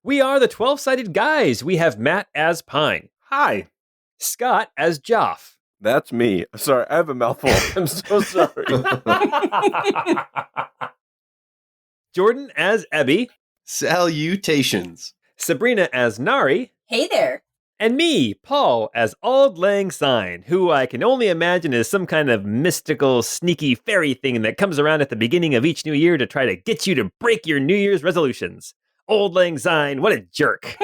We are the 12-sided guys. We have Matt as Pine. Hi. Scott as Joff. That's me. Sorry, I have a mouthful. I'm so sorry. Jordan as Ebby. Salutations. Sabrina as Nari. Hey there. And me, Paul, as Auld Lang Syne, who I can only imagine is some kind of mystical, sneaky fairy thing that comes around at the beginning of each new year to try to get you to break your New Year's resolutions. Auld Lang Syne, what a jerk.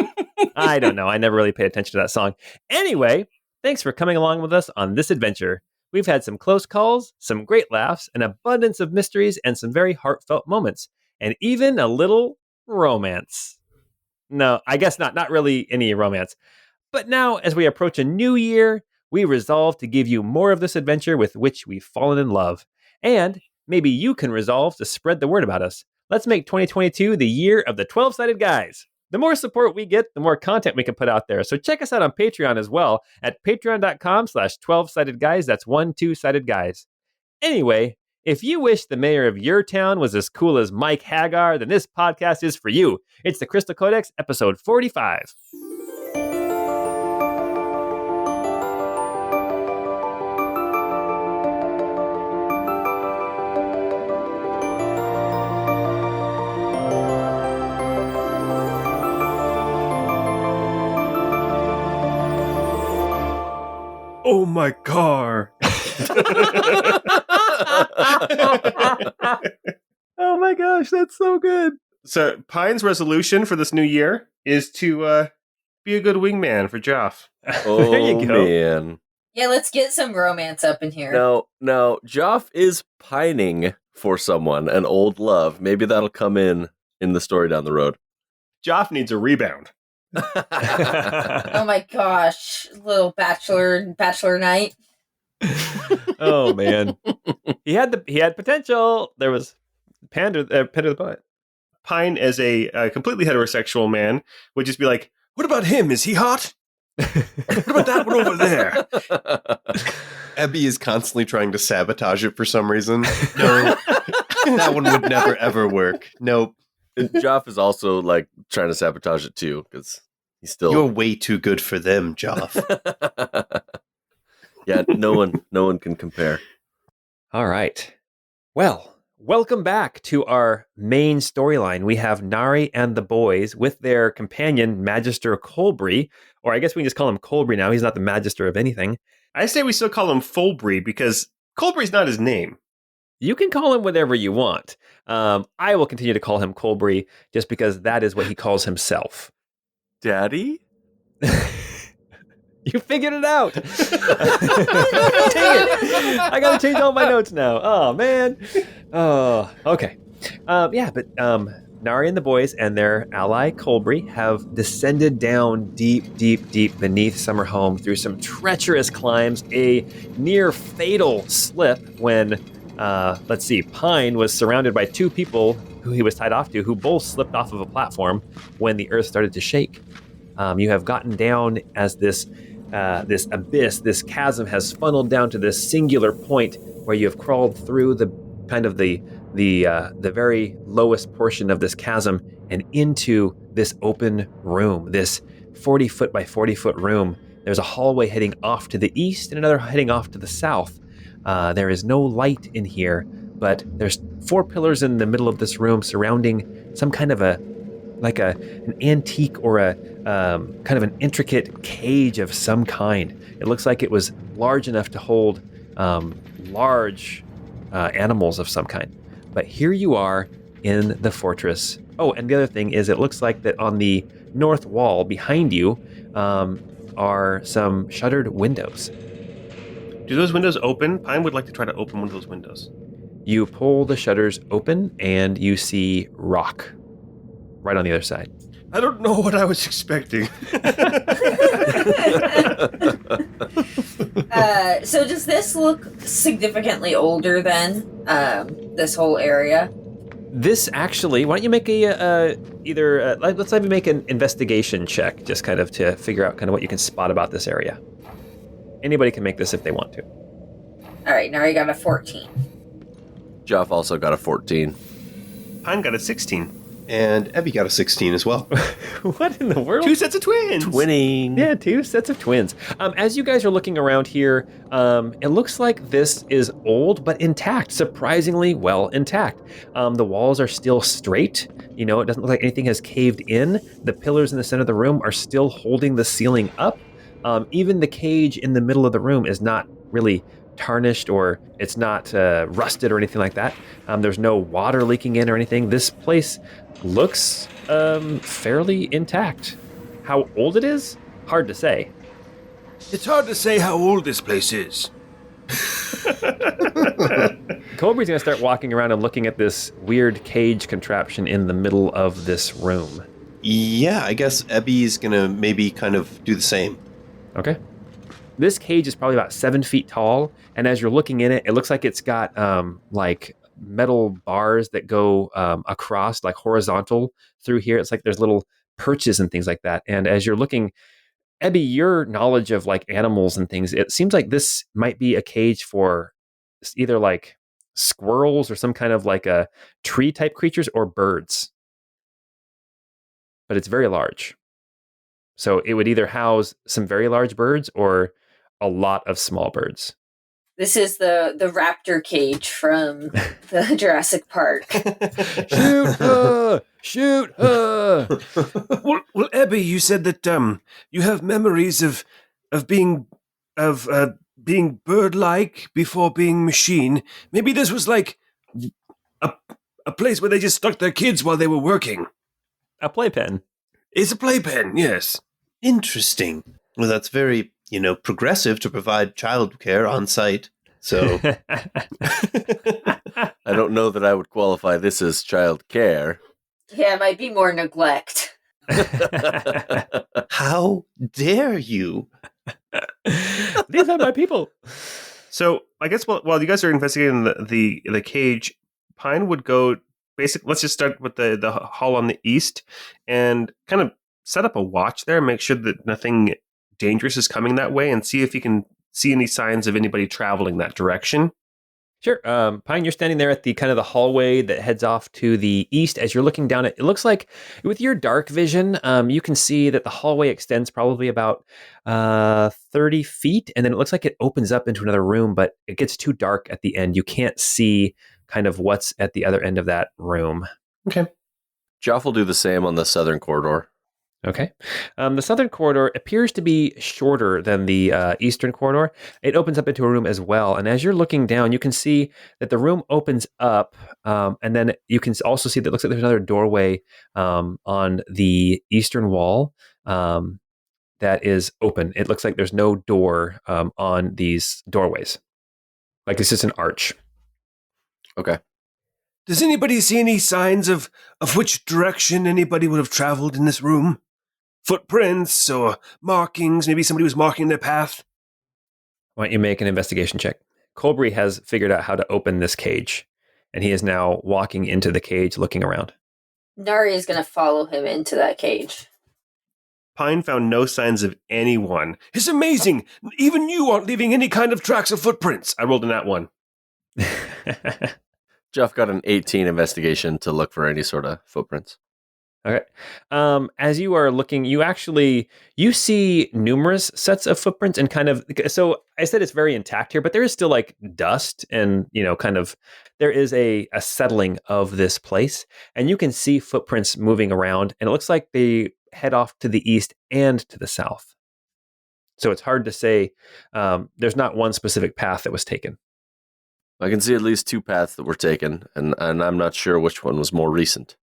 I don't know. I never really paid attention to that song. Anyway, thanks for coming along with us on this adventure. We've had some close calls, some great laughs, an abundance of mysteries, and some very heartfelt moments, and even a little romance. No, I guess not. Not really any romance. But now, as we approach a new year, we resolve to give you more of this adventure with which we've fallen in love. And maybe you can resolve to spread the word about us. Let's make 2022 the year of the 12-sided guys. The more support we get, the more content we can put out there. So check us out on Patreon as well at patreon.com/12sided guys. That's 12sided guys. Anyway, if you wish the mayor of your town was as cool as Mike Hagar, then this podcast is for you. It's the Crystal Codex, episode 45. Oh, my car. Oh my gosh, that's so good. So, Pine's resolution for this new year is to be a good wingman for Joff. Oh, There you go. man. Yeah, let's get some romance up in here. Now, Joff is pining for someone, an old love. Maybe that'll come in the story down the road. Joff needs a rebound. Oh my gosh, little bachelor night. Oh man, he had potential. There was Panda the poet. Pine, as a completely heterosexual man, would just be like, what about him? Is he hot? What about that one over there? Ebby is constantly trying to sabotage it for some reason. No, that one would never, ever work. Nope. Joff is also like trying to sabotage it too, because he's still. You're way too good for them, Joff. Yeah, no one can compare. All right. Well, welcome back to our main storyline. We have Nari and the boys with their companion, Magister Colbry, or I guess we can just call him Colbry now. He's not the Magister of anything. I say we still call him Fulbry because Colbry's not his name. You can call him whatever you want. I will continue to call him Colbry just because that is what he calls himself. Daddy? You figured it out. Dang it. I got to change all my notes now. Oh, man. Oh, okay. But Nari and the boys and their ally Colbry have descended down deep beneath Summerhome through some treacherous climbs, a near fatal slip when, Pine was surrounded by two people who he was tied off to, who both slipped off of a platform when the earth started to shake. You have gotten down as this abyss, this chasm has funneled down to this singular point where you have crawled through the very lowest portion of this chasm and into this open room, this 40-foot by 40-foot room. There's a hallway heading off to the east and another heading off to the south. There is no light in here, but there's 4 pillars in the middle of this room surrounding some kind of an antique or a kind of an intricate cage of some kind. It looks like it was large enough to hold large animals of some kind. But here you are in the fortress. Oh, and the other thing is it looks like that on the north wall behind you are some shuttered windows. Do those windows open? Pine would like to try to open one of those windows. You pull the shutters open and you see rock right on the other side. I don't know what I was expecting. So does this look significantly older than this whole area? This actually, why don't you make let's have you make an investigation check, just kind of to figure out kind of what you can spot about this area. Anybody can make this if they want to. All right, now I got a 14. Joff also got a 14. Pine got a 16. And Ebby got a 16 as well. What in the world? 2 sets of twins. Twinning. Yeah, 2 sets of twins. As you guys are looking around here, it looks like this is old but intact, surprisingly well intact. The walls are still straight. You know, it doesn't look like anything has caved in. The pillars in the center of the room are still holding the ceiling up. Even the cage in the middle of the room is not really tarnished, or it's not rusted or anything like that. There's no water leaking in or anything. This place looks fairly intact. How old it is? Hard to say. It's hard to say how old this place is. Colbry's going to start walking around and looking at this weird cage contraption in the middle of this room. Yeah, I guess Ebby's going to maybe kind of do the same. Okay. This cage is probably about 7 feet tall, and as you're looking in it, it looks like it's got like metal bars that go across, like horizontal through here. It's like there's little perches and things like that. And as you're looking, Ebby, your knowledge of like animals and things, it seems like this might be a cage for either like squirrels or some kind of like a tree type creatures, or birds. But it's very large. So it would either house some very large birds or a lot of small birds. This is the raptor cage from the Jurassic Park. Shoot her! Shoot her! Well, Ebby, you said that you have memories of being bird-like before being machine. Maybe this was like a place where they just stuck their kids while they were working. A playpen. It's a playpen, yes. Interesting. Well, that's very, progressive to provide childcare on site. So, I don't know that I would qualify this as child care. Yeah, it might be more neglect. how dare you? These are my people. So I guess while you guys are investigating the cage, Pine would go basic. Let's just start with the hall on the east and kind of set up a watch there, make sure that nothing dangerous is coming that way, and see if you can see any signs of anybody traveling that direction. Sure. Pine, you're standing there at the kind of the hallway that heads off to the east. As you're looking down it looks like with your dark vision, you can see that the hallway extends probably about 30 feet. And then it looks like it opens up into another room, but it gets too dark at the end. You can't see kind of what's at the other end of that room. Okay. Joff will do the same on the southern corridor. Okay. The southern corridor appears to be shorter than the eastern corridor. It opens up into a room as well. And as you're looking down, you can see that the room opens up. And then you can also see that it looks like there's another doorway on the eastern wall that is open. It looks like there's no door on these doorways. Like it's just an arch. Okay. Does anybody see any signs of which direction anybody would have traveled in this room? Footprints or markings? Maybe somebody was marking their path? Why don't you make an investigation check? Colbry has figured out how to open this cage, and he is now walking into the cage looking around. Nari is going to follow him into that cage. Pine found no signs of anyone. It's amazing! Even you aren't leaving any kind of tracks or footprints! I rolled in that one. Jeff got an 18 investigation to look for any sort of footprints. Okay. As you are looking, you see numerous sets of footprints and kind of, so I said it's very intact here, but there is still like dust and, kind of, there is a settling of this place, and you can see footprints moving around, and it looks like they head off to the east and to the south. So it's hard to say. There's not one specific path that was taken. I can see at least 2 paths that were taken, and I'm not sure which one was more recent.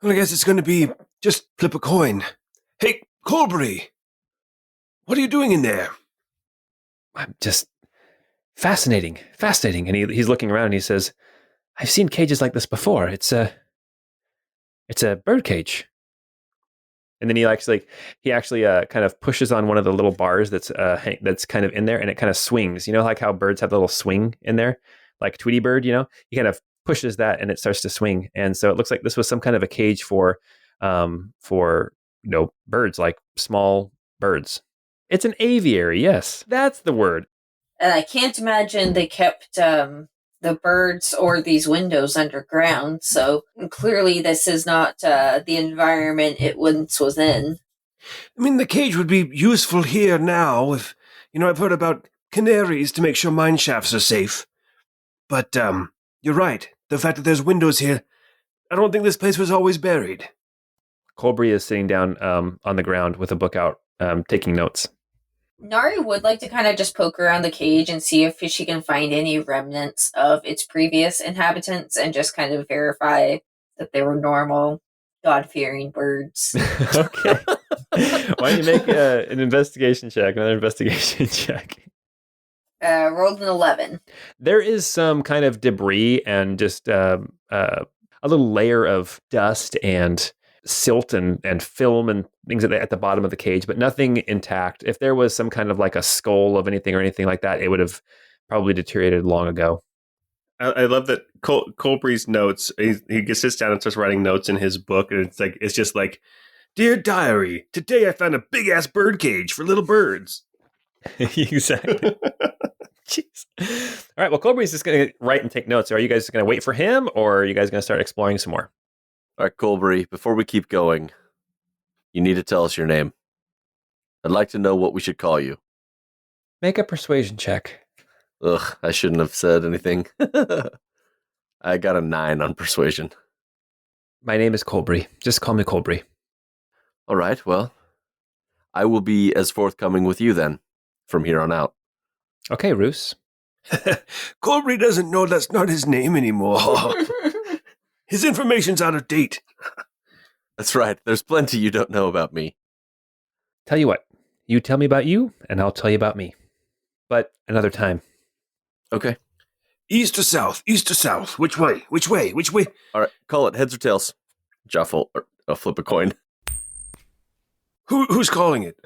Well, I guess it's going to be just flip a coin. Hey, Colbry! What are you doing in there? I'm just fascinating. And he's looking around and he says, I've seen cages like this before. It's a bird cage. And then he actually kind of pushes on one of the little bars that's kind of in there, and it kind of swings. You know, like how birds have the little swing in there, like Tweety Bird, he kind of pushes that and it starts to swing. And so it looks like this was some kind of a cage for birds, like small birds. It's an aviary. Yes, that's the word. And I can't imagine they kept the birds or these windows underground, so clearly this is not the environment it once was in. I mean, the cage would be useful here now if, I've heard about canaries to make sure mine shafts are safe. But, you're right. The fact that there's windows here, I don't think this place was always buried. Colbry is sitting down on the ground with a book out, taking notes. Nari would like to kind of just poke around the cage and see if she can find any remnants of its previous inhabitants and just kind of verify that they were normal, God-fearing birds. Okay. Why don't you make an investigation check, another investigation check? Rolled an 11. There is some kind of debris and just a little layer of dust and silt and film and things at the bottom of the cage, but nothing intact. If there was some kind of like a skull of anything or anything like that, it would have probably deteriorated long ago. I love that Colbry's notes. He sits down and starts writing notes in his book, and it's just like, "Dear diary, today I found a big ass bird cage for little birds." Exactly. Jeez. All right. Well, Colbry's just going to write and take notes. Are you guys going to wait for him, or are you guys going to start exploring some more? All right, Colbry, before we keep going, you need to tell us your name. I'd like to know what we should call you. Make a persuasion check. Ugh, I shouldn't have said anything. I got a 9 on persuasion. My name is Colbry. Just call me Colbry. All right, well, I will be as forthcoming with you then, from here on out. Okay, Roos. Colbry doesn't know that's not his name anymore. His information's out of date. That's right. There's plenty you don't know about me. Tell you what, you tell me about you, and I'll tell you about me. But another time. Okay. East or south? East or south? Which way? Which way? Which way? All right, call it heads or tails. Joff will flip a coin. Who's calling it?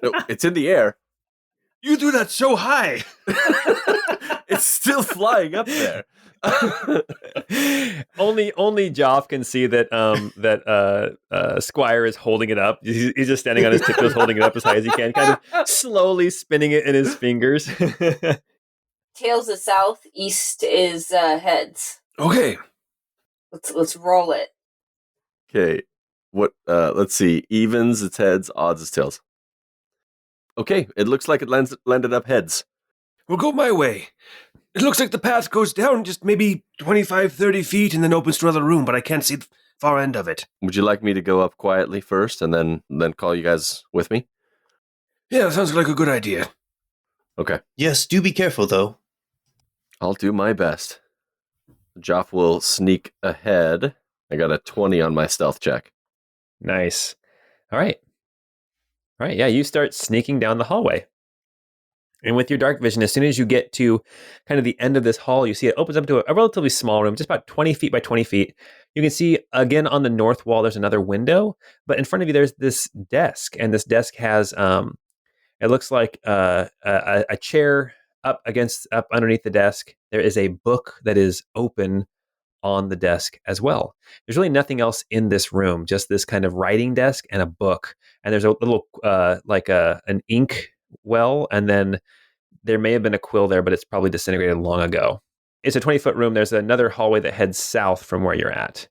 No, it's in the air. You threw that so high. It's still flying up there. only Joff can see that Squire is holding it up. He's just standing on his tiptoes, holding it up as high as he can, kind of slowly spinning it in his fingers. Tails is south, east is heads. Okay. Let's roll it. Okay. What? Let's see. Evens, it's heads. Odds, it's tails. Okay. It looks like it landed up heads. We'll go my way. It looks like the path goes down just maybe 25, 30 feet and then opens to another room, but I can't see the far end of it. Would you like me to go up quietly first and then call you guys with me? Yeah, that sounds like a good idea. Okay. Yes, do be careful, though. I'll do my best. Joff will sneak ahead. I got a 20 on my stealth check. Nice. All right. Yeah, you start sneaking down the hallway. And with your dark vision, as soon as you get to kind of the end of this hall, you see it opens up to a relatively small room, just about 20 feet by 20 feet. You can see, again, on the north wall, there's another window. But in front of you, there's this desk. And this desk has, it looks like a chair up underneath the desk. There is a book that is open on the desk as well. There's really nothing else in this room, just this kind of writing desk and a book. And there's a little, an ink well, and then there may have been a quill there, but it's probably disintegrated long ago. It's a 20-foot room. There's another hallway that heads south from where you're at.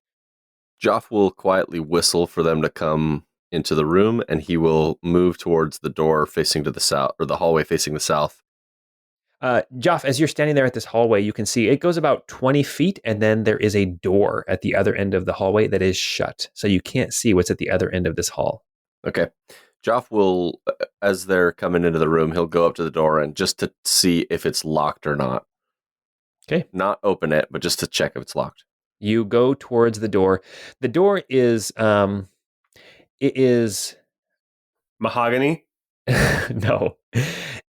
Joff will quietly whistle for them to come into the room, and he will move towards the door facing to the south, or the hallway facing the south. Joff, as you're standing there at this hallway, you can see it goes about 20 feet, and then there is a door at the other end of the hallway that is shut. So you can't see what's at the other end of this hall. Okay. Joff will, as they're coming into the room, he'll go up to the door and just to see if it's locked or not. Okay. Not open it, but just to check if it's locked. You go towards the door. The door is, it is... Mahogany? No.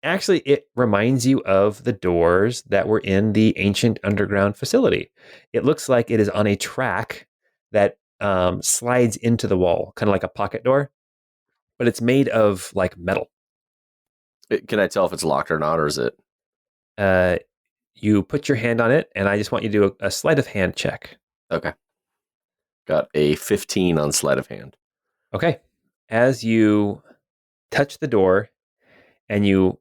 Actually, it reminds you of the doors that were in the ancient underground facility. It looks like it is on a track that slides into the wall, kind of like a pocket door, but it's made of like metal. Can I tell if it's locked or not, or is it? You put your hand on it, and I just want you to do a sleight of hand check. Okay. Got a 15 on sleight of hand. Okay. As you touch the door and you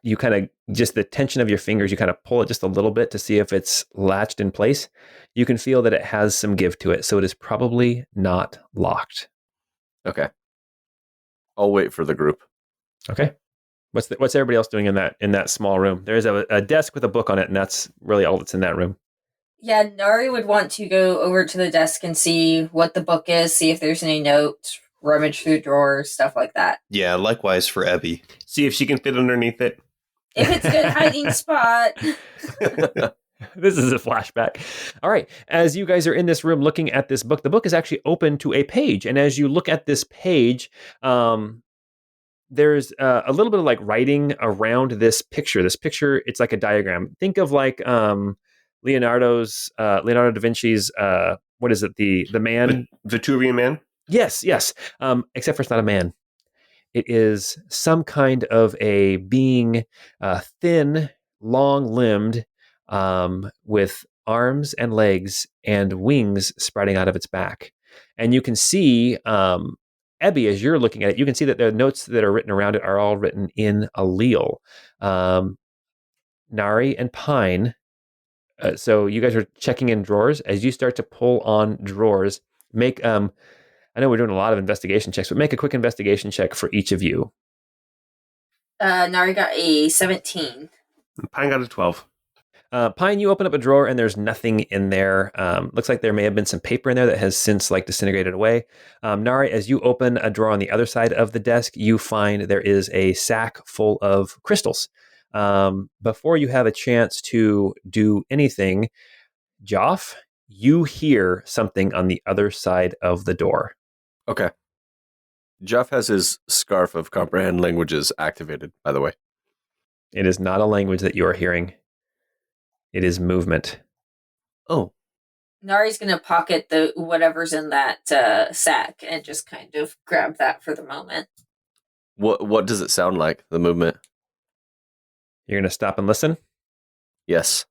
you kind of, just the tension of your fingers, you kind of pull it just a little bit to see if it's latched in place. You can feel that it has some give to it, so it is probably not locked. Okay. I'll wait for the group. Okay. What's everybody else doing in that small room? There is a desk with a book on it, and that's really all that's in that room. Yeah, Nari would want to go over to the desk and see what the book is, see if there's any notes, rummage through drawers, stuff like that. Yeah, likewise for Ebby. See if she can fit underneath it. If it's a good hiding spot. This is a flashback. All right. As you guys are in this room looking at this book, the book is actually open to a page. And as you look at this page, there's a little bit of like writing around this picture. This picture, it's like a diagram. Think of like Leonardo da Vinci's, what is it? The man? Vitruvian Man? Yes. Except for it's not a man. It is some kind of a being, thin, long-limbed, with arms and legs and wings sprouting out of its back. And you can see, Ebby, as you're looking at it, you can see that the notes that are written around it are all written in allele. Nari and Pine. So you guys are checking in drawers. As you start to pull on drawers, make, I know we're doing a lot of investigation checks, but make a quick investigation check for each of you. Nari got a 17. Pine got a 12. Pine, you open up a drawer and there's nothing in there. Looks like there may have been some paper in there that has since like disintegrated away. Nari, as you open a drawer on the other side of the desk, you find there is a sack full of crystals. Before you have a chance to do anything, Joff, you hear something on the other side of the door. Okay. Jeff has his scarf of comprehend languages activated, by the way. It is not a language that you are hearing. It is movement. Oh. Nari's going to pocket the whatever's in that sack and just kind of grab that for the moment. What does it sound like, the movement? You're going to stop and listen? Yes.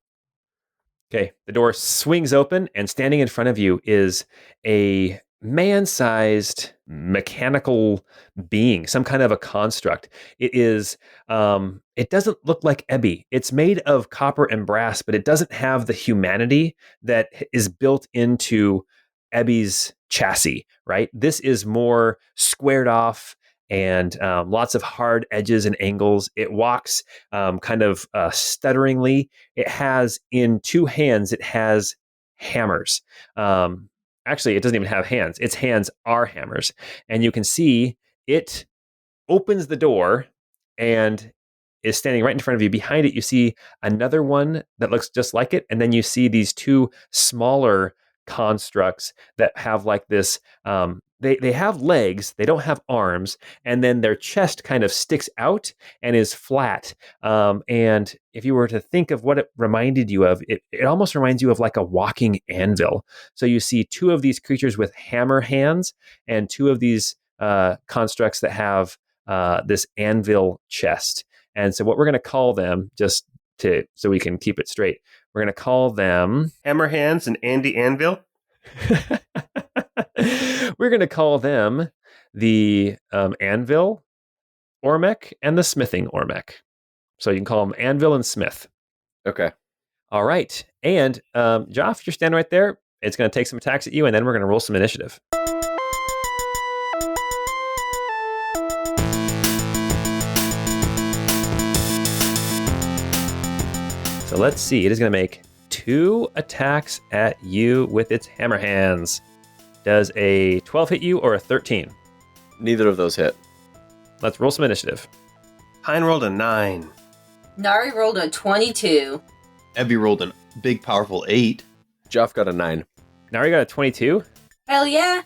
Okay. The door swings open, and standing in front of you is a man-sized mechanical being, some kind of a construct. It is, it doesn't look like Ebby. It's made of copper and brass, but it doesn't have the humanity that is built into Ebby's chassis, right? This is more squared off and lots of hard edges and angles. It walks kind of stutteringly. It has in two hands, it has hammers. Actually, it doesn't even have hands. Its hands are hammers. And you can see it opens the door and is standing right in front of you. Behind it, you see another one that looks just like it. And then you see these two smaller constructs that have like this, they have legs, they don't have arms, and then their chest kind of sticks out and is flat. And if you were to think of what it reminded you of, it almost reminds you of like a walking anvil. So you see two of these creatures with hammer hands and two of these constructs that have this anvil chest. And so what we're going to call them, so we can keep it straight, we're going to call them Hammer Hands and Andy Anvil. We're going to call them the Anvil Ormec and the Smithing Ormec. So you can call them Anvil and Smith. Okay. All right. And Joff, you're standing right there. It's going to take some attacks at you, and then we're going to roll some initiative. So let's see. It is going to make 2 attacks at you with its hammer hands. Does a 12 hit you or a 13? Neither of those hit. Let's roll some initiative. Pine rolled a 9. Nari rolled a 22. Ebby rolled a big, powerful 8. Jeff got a 9. Nari got a 22? Hell yeah.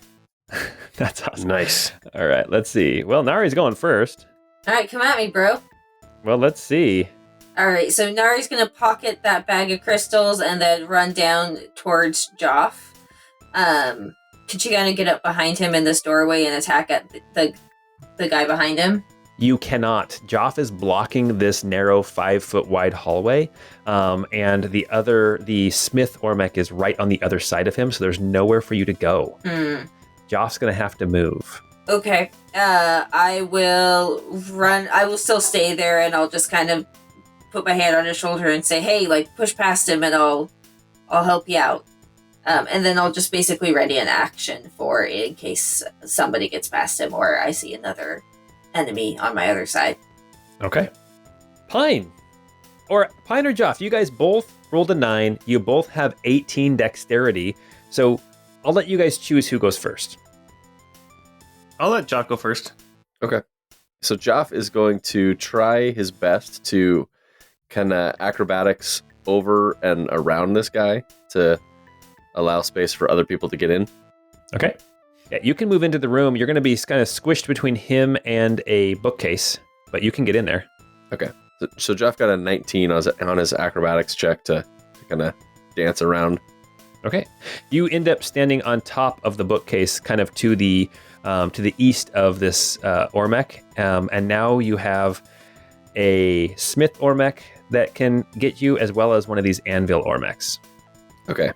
That's awesome. Nice. All right, let's see. Well, Nari's going first. All right, come at me, bro. Well, let's see. All right, so Nari's going to pocket that bag of crystals and then run down towards Joff. Could she kind of get up behind him in this doorway and attack at the guy behind him? You cannot. Joff is blocking this narrow 5-foot wide hallway, and the Smith Ormec is right on the other side of him, so there's nowhere for you to go. Joff's going to have to move. Okay. I will run. I will still stay there, and I'll just kind of put my hand on his shoulder and say, "Hey, like push past him, and I'll help you out." And then I'll just basically ready an action for in case somebody gets past him or I see another enemy on my other side. Okay. Pine or Joff, you guys both rolled a 9. You both have 18 dexterity. So I'll let you guys choose who goes first. I'll let Jock go first. Okay. So Joff is going to try his best to kind of acrobatics over and around this guy to allow space for other people to get in. Okay. Yeah, you can move into the room. You're going to be kind of squished between him and a bookcase, but you can get in there. Okay. So Joff got a 19 on his acrobatics check to kind of dance around. Okay. You end up standing on top of the bookcase, kind of to the east of this Ormec, and now you have a Smith Ormec that can get you, as well as one of these Anvil Ormecs. Okay.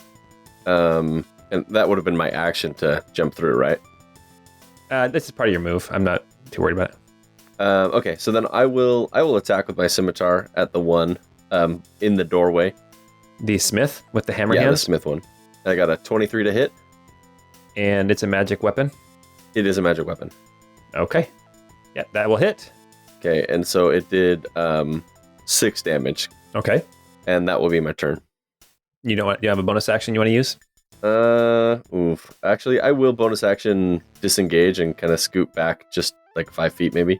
And that would have been my action to jump through, right? This is part of your move. I'm not too worried about it. Okay, so then I will attack with my scimitar at the one in the doorway. The Smith with the hammer Yeah, hands? the Smith one. I got a 23 to hit. And it's a magic weapon? It is a magic weapon. Okay. Yeah, that will hit. Okay, and so it did 6 damage, Okay. and that will be my turn. You know what? You have a bonus action you want to use? Actually, I will bonus action disengage and kind of scoot back just like 5 feet maybe.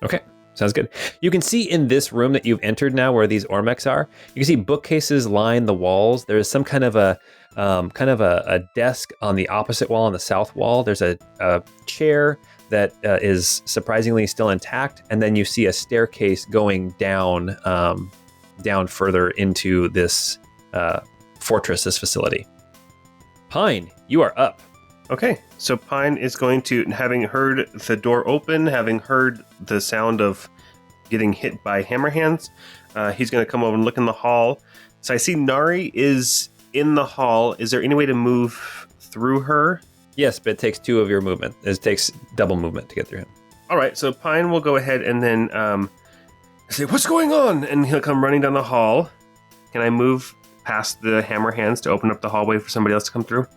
Okay. Sounds good. You can see in this room that you've entered now where these Ormecs are, you can see bookcases line the walls. There is some kind of a desk on the opposite wall, on the south wall. There's a chair that is surprisingly still intact. And then you see a staircase going down further into this fortress, this facility. Pine, you are up. Okay, so Pine is going to, having heard the door open, having heard the sound of getting hit by hammer hands, he's going to come over and look in the hall. So I see Nari is in the hall. Is there any way to move through her? Yes, but it takes 2 of your movement. It takes double movement to get through him. All right, so Pine will go ahead and then say, "What's going on?" And he'll come running down the hall. Can I move past the hammer hands to open up the hallway for somebody else to come through?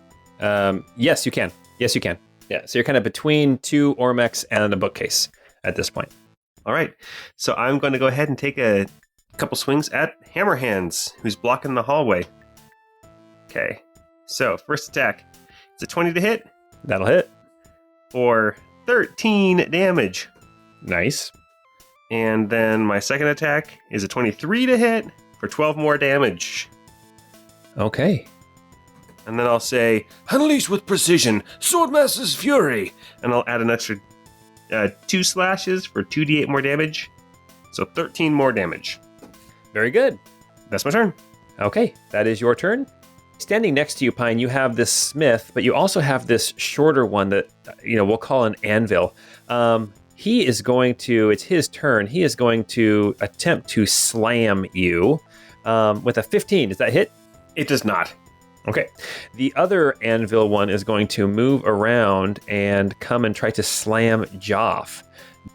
Yes, you can. Yes, you can. Yeah, so you're kind of between 2 Ormecs and a bookcase at this point. All right, so I'm going to go ahead and take a couple swings at hammer hands, who's blocking the hallway. Okay, so first attack. It's a 20 to hit That'll hit. for 13 damage. Nice. And then my second attack is a 23 to hit for 12 more damage. Okay. And then I'll say, "Unleash with precision, Swordmaster's Fury." And I'll add an extra 2 slashes for 2d8 more damage. So 13 more damage. Very good. That's my turn. Okay, that is your turn. Standing next to you, Pine, you have this Smith, but you also have this shorter one that, we'll call an Anvil. He is going to, it's his turn, he is going to attempt to slam you with a 15. Does that hit? It does not. Okay. The other Anvil one is going to move around and come and try to slam Joff.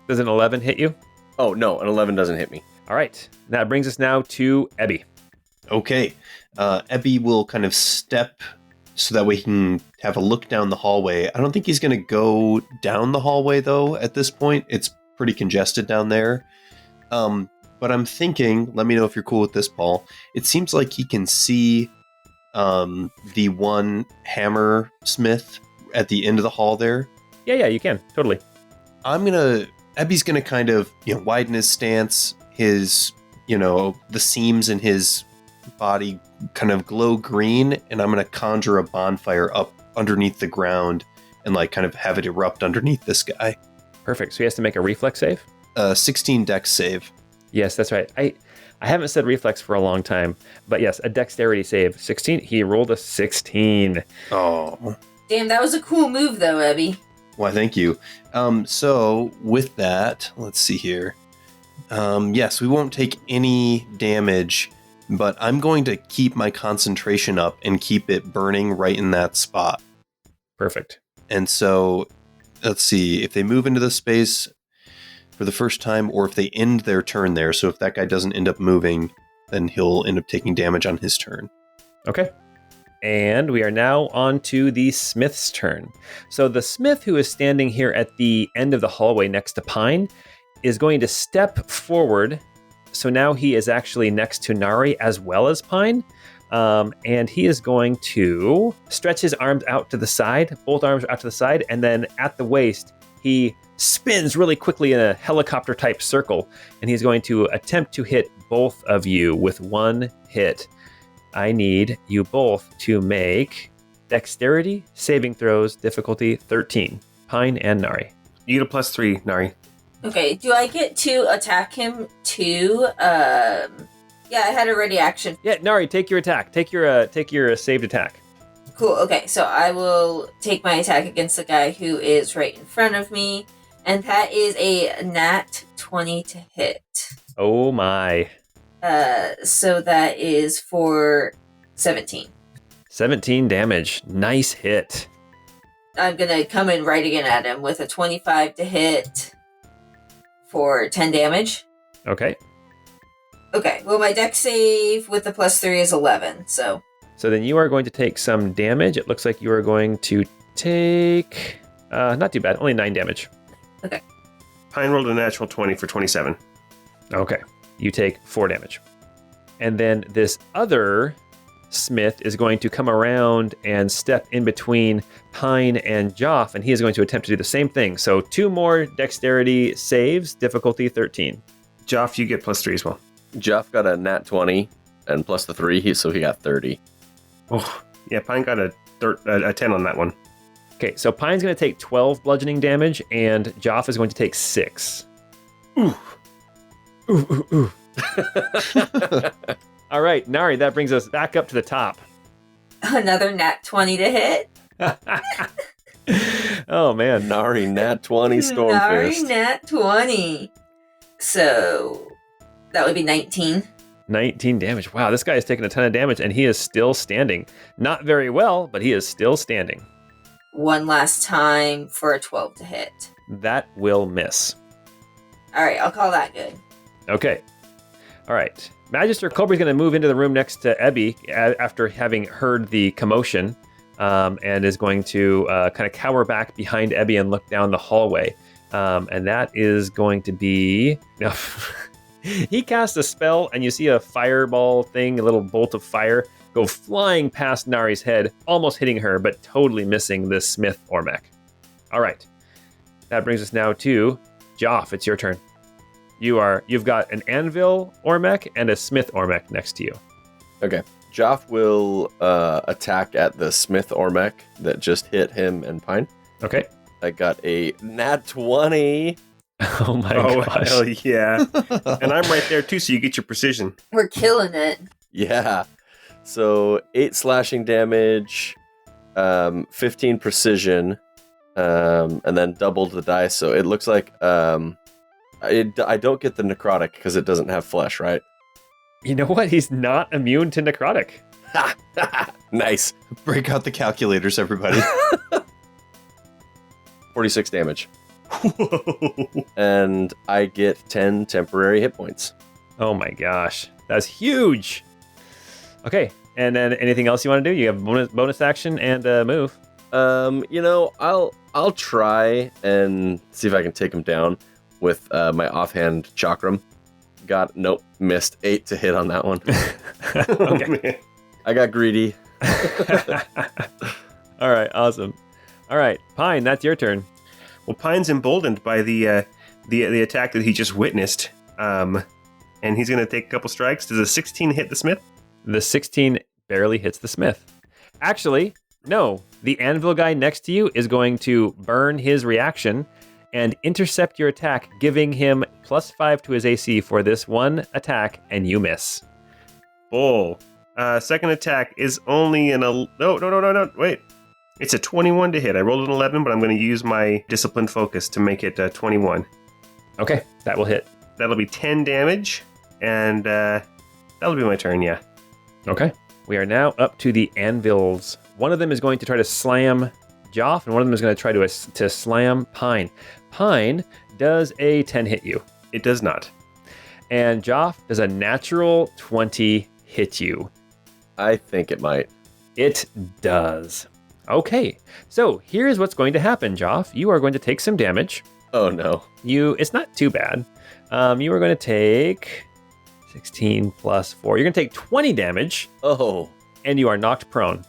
Does an 11 hit you? Oh, no, an 11 doesn't hit me. All right. That brings us now to Ebby. Okay. Ebby will kind of step so that we can have a look down the hallway. I don't think he's going to go down the hallway, though, at this point. It's pretty congested down there. But I'm thinking, let me know if you're cool with this, Paul. It seems like he can see the one hammer smith at the end of the hall there. Yeah, you can. Totally. Ebby's gonna kind of, widen his stance, his, the seams in his body kind of glow green, and I'm gonna conjure a bonfire up underneath the ground and kind of have it erupt underneath this guy. Perfect. So he has to make a reflex save? 16 dex save. Yes, that's right. I haven't said reflex for a long time, but yes, a dexterity save. 16. He rolled a 16. Oh. Damn, that was a cool move, though, Ebby. Why, thank you. So with that, let's see here. Yes, we won't take any damage, but I'm going to keep my concentration up and keep it burning right in that spot. Perfect. And so let's see, if they move into the space for the first time or if they end their turn there. So if that guy doesn't end up moving, then he'll end up taking damage on his turn. Okay. And we are now on to the smith's turn. So the smith, who is standing here at the end of the hallway next to Pine, is going to step forward. So now he is actually next to Nari as well as Pine. And he is going to stretch his arms out to the side, both arms out to the side, and then at the waist, he spins really quickly in a helicopter type circle, and he's going to attempt to hit both of you with one hit. I need you both to make dexterity saving throws, difficulty 13. Pine and Nari. You get a +3, Nari. Okay, do I get to attack him too? Yeah, I had a ready action. Yeah, Nari, take your attack. Take your saved attack. Cool, okay, so I will take my attack against the guy who is right in front of me, and that is a nat 20 to hit. Oh my. So that is for 17. 17 damage. Nice hit. I'm gonna come in right again at him with a 25 to hit for 10 damage. Okay. Okay, well, my dex save with the +3 is 11, so. So then you are going to take some damage. It looks like you are going to take... not too bad. Only 9 damage. Pine rolled a natural 20 for 27. Okay. You take 4 damage. And then this other smith is going to come around and step in between Pine and Joff, and he is going to attempt to do the same thing. So 2 more dexterity saves, difficulty 13. Joff, you get +3 as well. Jeff got a nat 20 and plus the 3, so he got 30. Oh, yeah, Pine got a 10 on that one. Okay, so Pine's going to take 12 bludgeoning damage, and Joff is going to take 6. Ooh. Ooh, ooh, ooh. All right, Nari, that brings us back up to the top. Another nat 20 to hit. Oh, man. Nari nat 20 Nari Stormfist. nat 20. So that would be 19. 19 damage. Wow, this guy is taking a ton of damage, and he is still standing. Not very well, but he is still standing. One last time for a 12 to hit. That will miss. All right, I'll call that good. Okay. All right. Magister Colbry's going to move into the room next to Ebby after having heard the commotion, and is going to kind of cower back behind Ebby and look down the hallway. And that is going to be... No. He casts a spell, and you see a fireball thing, a little bolt of fire, go flying past Nari's head, almost hitting her, but totally missing the Smith Ormec. All right. That brings us now to Joff. It's your turn. You've got an Anvil Ormec and a Smith Ormec next to you. Okay. Joff will attack at the Smith Ormec that just hit him and Pine. Okay. I got a nat 20. Oh my gosh. Hell yeah. And I'm right there too, so you get your precision. We're killing it. Yeah. So 8 slashing damage, 15 precision, and then doubled the dice. So it looks like I don't get the necrotic because it doesn't have flesh, right? You know what? He's not immune to necrotic. Nice. Break out the calculators, everybody. 46 damage. Whoa. And I get 10 temporary hit points. Oh my gosh. That's huge. Okay. And then anything else you want to do? You have bonus action and move. I'll try and see if I can take him down with my offhand chakram. Missed 8 to hit on that one. Okay. Man. I got greedy. All right. Awesome. All right. Pine, that's your turn. Well, Pine's emboldened by the attack that he just witnessed, and he's going to take a couple strikes. Does a 16 hit the Smith? The 16 barely hits the Smith. Actually, no. The Anvil guy next to you is going to burn his reaction and intercept your attack, giving him +5 to his AC for this one attack, and you miss. Bull. Second attack is only no. Wait. It's a 21 to hit. I rolled an 11, but I'm going to use my disciplined focus to make it 21. Okay, that will hit. That'll be 10 damage, and that'll be my turn, yeah. Okay. We are now up to the anvils. One of them is going to try to slam Joff, and one of them is going to try to slam Pine. Pine, does a 10 hit you? It does not. And Joff, does a natural 20 hit you? I think it might. It does. Okay, so here's what's going to happen, Joff. You are going to take some damage. Oh no. It's not too bad. You are going to take 16 plus 4. You're going to take 20 damage, Oh. and you are knocked prone.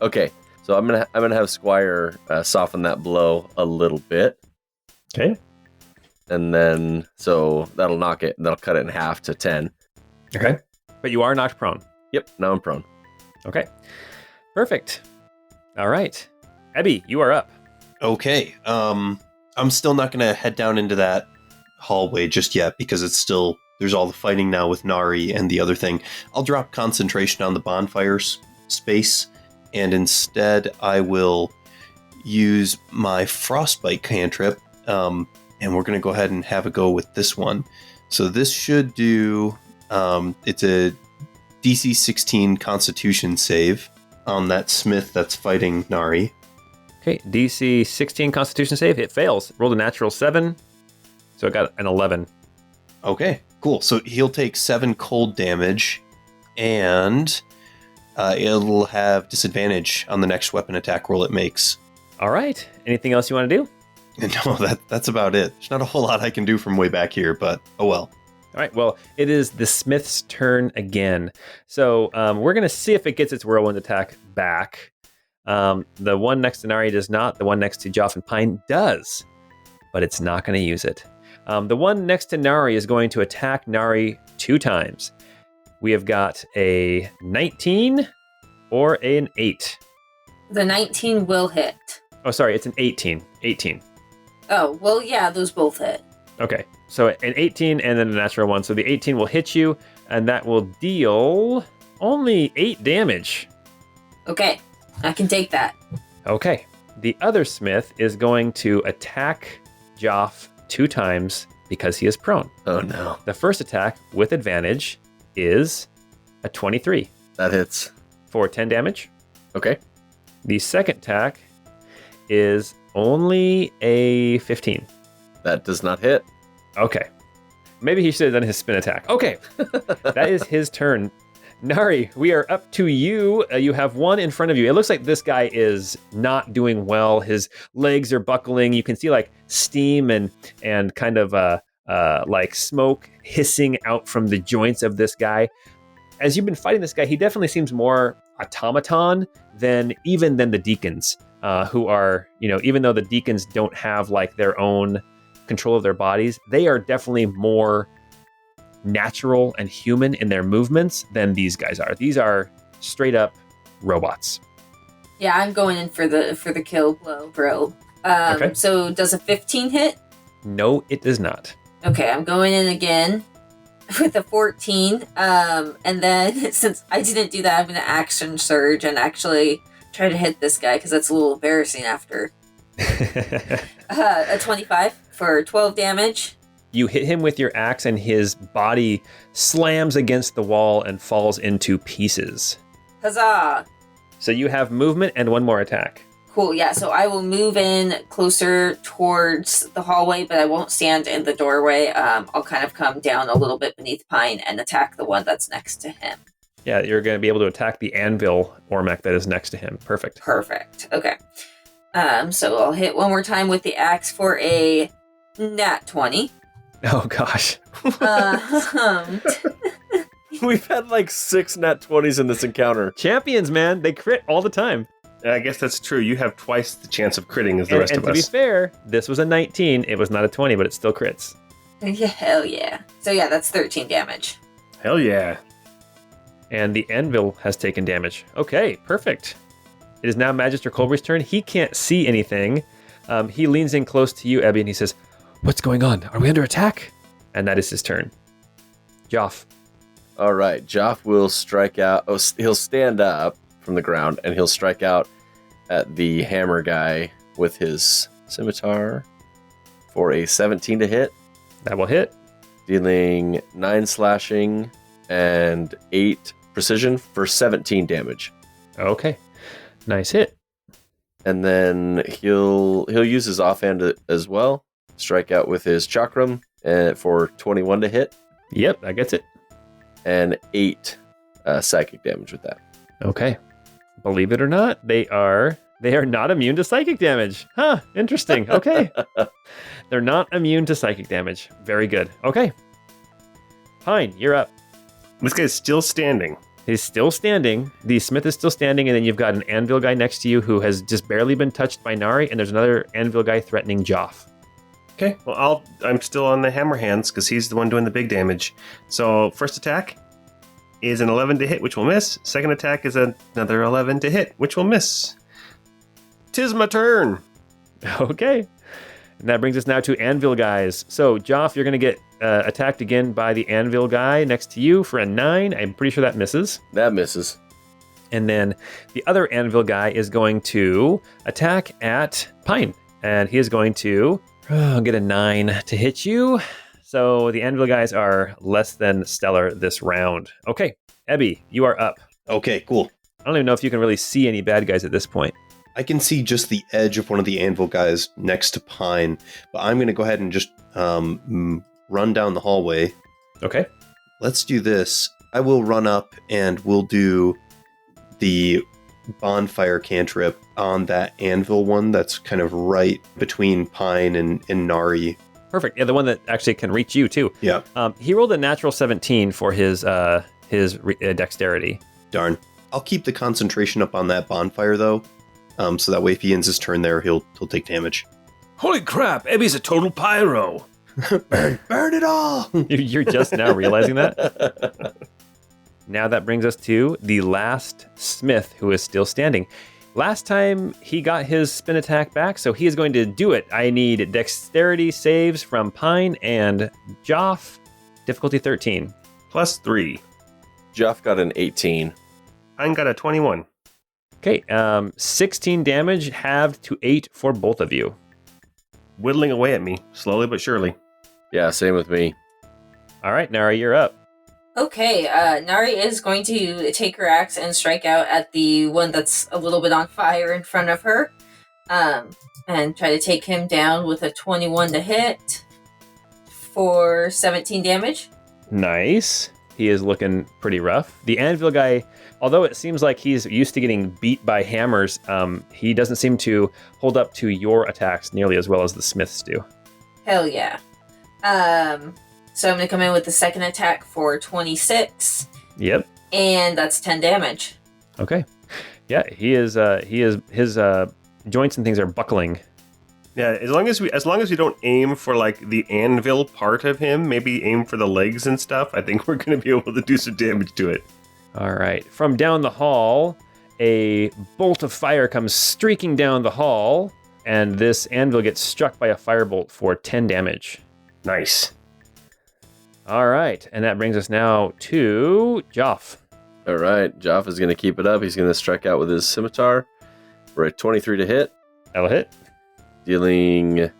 Okay. So I'm gonna have Squire soften that blow a little bit, Okay. and then so that'll cut it in half to 10. Okay. But you are knocked prone. Yep. Now I'm prone. Okay. Perfect. All right. Ebby, you are up. Okay. I'm still not going to head down into that hallway just yet because there's all the fighting now with Nari and the other thing. I'll drop concentration on the bonfires space, and instead I will use my frostbite cantrip, and we're going to go ahead and have a go with this one. So this should do, it's a DC 16 Constitution save on that smith that's fighting Nari. Okay. DC 16 Constitution save. It fails. Rolled a natural 7. So it got an 11. Okay, cool. So he'll take 7 cold damage, and it'll have disadvantage on the next weapon attack roll it makes. All right. Anything else you want to do? No, that's about it. There's not a whole lot I can do from way back here, but oh well. All right. Well, it is the Smith's turn again. So we're going to see if it gets its whirlwind attack back. The one next to Nari does not. The one next to Joff and Pine does, but it's not going to use it. The one next to Nari is going to attack Nari 2 times. We have got a 19 or an 8. The 19 will hit. Oh, sorry. It's an 18. 18. Oh, well, yeah, those both hit. Okay. So an 18 and then a natural 1. So the 18 will hit you, and that will deal only 8 damage. Okay, I can take that. Okay. The other Smith is going to attack Joff 2 times because he is prone. Oh no. The first attack with advantage is a 23 That hits. for 10 damage. Okay. The second attack is only a 15. That does not hit. Okay. Maybe he should have done his spin attack. Okay. That is his turn. Nari, we are up to you. You have one in front of you. It looks like this guy is not doing well. His legs are buckling. You can see like steam and kind of like smoke hissing out from the joints of this guy. As you've been fighting this guy, he definitely seems more automaton than the deacons, who are, even though the deacons don't have like their own control of their bodies, they are definitely more natural and human in their movements than these guys are. These are straight up robots. Yeah, I'm going in for the kill blow, bro. Okay. So does a 15 hit? No, it does not. Okay, I'm going in again with a 14. And then since I didn't do that, I'm going to action surge and actually try to hit this guy because that's a little embarrassing after. A 25 for 12 damage. You hit him with your axe and his body slams against the wall and falls into pieces. Huzzah! So you have movement and one more attack. Cool, yeah, so I will move in closer towards the hallway, but I won't stand in the doorway. I'll kind of come down a little bit beneath Pine and attack the one that's next to him. Yeah, you're going to be able to attack the anvil Ormec that is next to him. Perfect. Perfect, okay. So I'll hit one more time with the axe for a nat 20. Oh, gosh. We've had like 6 nat 20s in this encounter. Champions, man. They crit all the time. I guess that's true. You have twice the chance of critting as the rest and of to us. be fair, this was a 19. It was not a 20, but it still crits. Yeah, hell yeah. So yeah, that's 13 damage. Hell yeah. And the anvil has taken damage. Okay, perfect. It is now Magister Colbry's turn. He can't see anything. He leans in close to you, Ebby, and he says, "What's going on? Are we under attack?" And that is his turn. Joff. All right. Joff will strike out. Oh, he'll stand up from the ground and he'll strike out at the hammer guy with his scimitar for a 17 to hit, That will hit. dealing 9 slashing and 8 precision for 17 damage. Okay. Nice hit. And then he'll use his offhand as well. Strike out with his chakram for 21 to hit. Yep, that gets it. And 8 psychic damage with that. Okay. Believe it or not, they are not immune to psychic damage. Huh, interesting. Okay. They're not immune to psychic damage. Very good. Okay. Pine, you're up. This guy's still standing. He's still standing. The smith is still standing, and then you've got an anvil guy next to you who has just barely been touched by Nari, and there's another anvil guy threatening Joff. Okay, well, I'm still on the hammer hands because he's the one doing the big damage. So first attack is an 11 to hit, which will miss. Second attack is another 11 to hit, which will miss. 'Tis my turn. Okay. And that brings us now to anvil guys. So, Joff, you're going to get attacked again by the anvil guy next to you for a 9. I'm pretty sure that misses. That misses. And then the other anvil guy is going to attack at Pine. And he is going to get a 9 to hit you. So the anvil guys are less than stellar this round. Okay, Ebby, you are up. Okay, cool. I don't even know if you can really see any bad guys at this point. I can see just the edge of one of the anvil guys next to Pine, but I'm going to go ahead and just run down the hallway. Okay. Let's do this. I will run up and we'll do the bonfire cantrip on that anvil one that's kind of right between Pine and Nari. Perfect. Yeah, the one that actually can reach you too. Yeah. He rolled a natural 17 for his dexterity. Darn. I'll keep the concentration up on that bonfire though. So that way if he ends his turn there, he'll take damage. Holy crap, Ebby's a total pyro. Burn it all! You're just now realizing that? Now that brings us to the last smith who is still standing. Last time he got his spin attack back, so he is going to do it. I need dexterity saves from Pine and Joff. Difficulty 13. +3. Joff got an 18. I got a 21. Okay, 16 damage, halved to 8 for both of you. Whittling away at me, slowly but surely. Yeah, same with me. All right, Nari, you're up. Okay, Nari is going to take her axe and strike out at the one that's a little bit on fire in front of her, and try to take him down with a 21 to hit for 17 damage. Nice. He is looking pretty rough. The anvil guy, although it seems like he's used to getting beat by hammers, he doesn't seem to hold up to your attacks nearly as well as the smiths do. Hell yeah. So I'm going to come in with the second attack for 26. Yep. And that's 10 damage. Okay. Yeah, his joints and things are buckling. Yeah, as long as we don't aim for like the anvil part of him, maybe aim for the legs and stuff, I think we're going to be able to do some damage to it. All right. From down the hall, a bolt of fire comes streaking down the hall, and this anvil gets struck by a firebolt for 10 damage. Nice. All right. And that brings us now to Joff. All right, Joff is going to keep it up. He's going to strike out with his scimitar for a 23 to hit. That'll hit. Dealing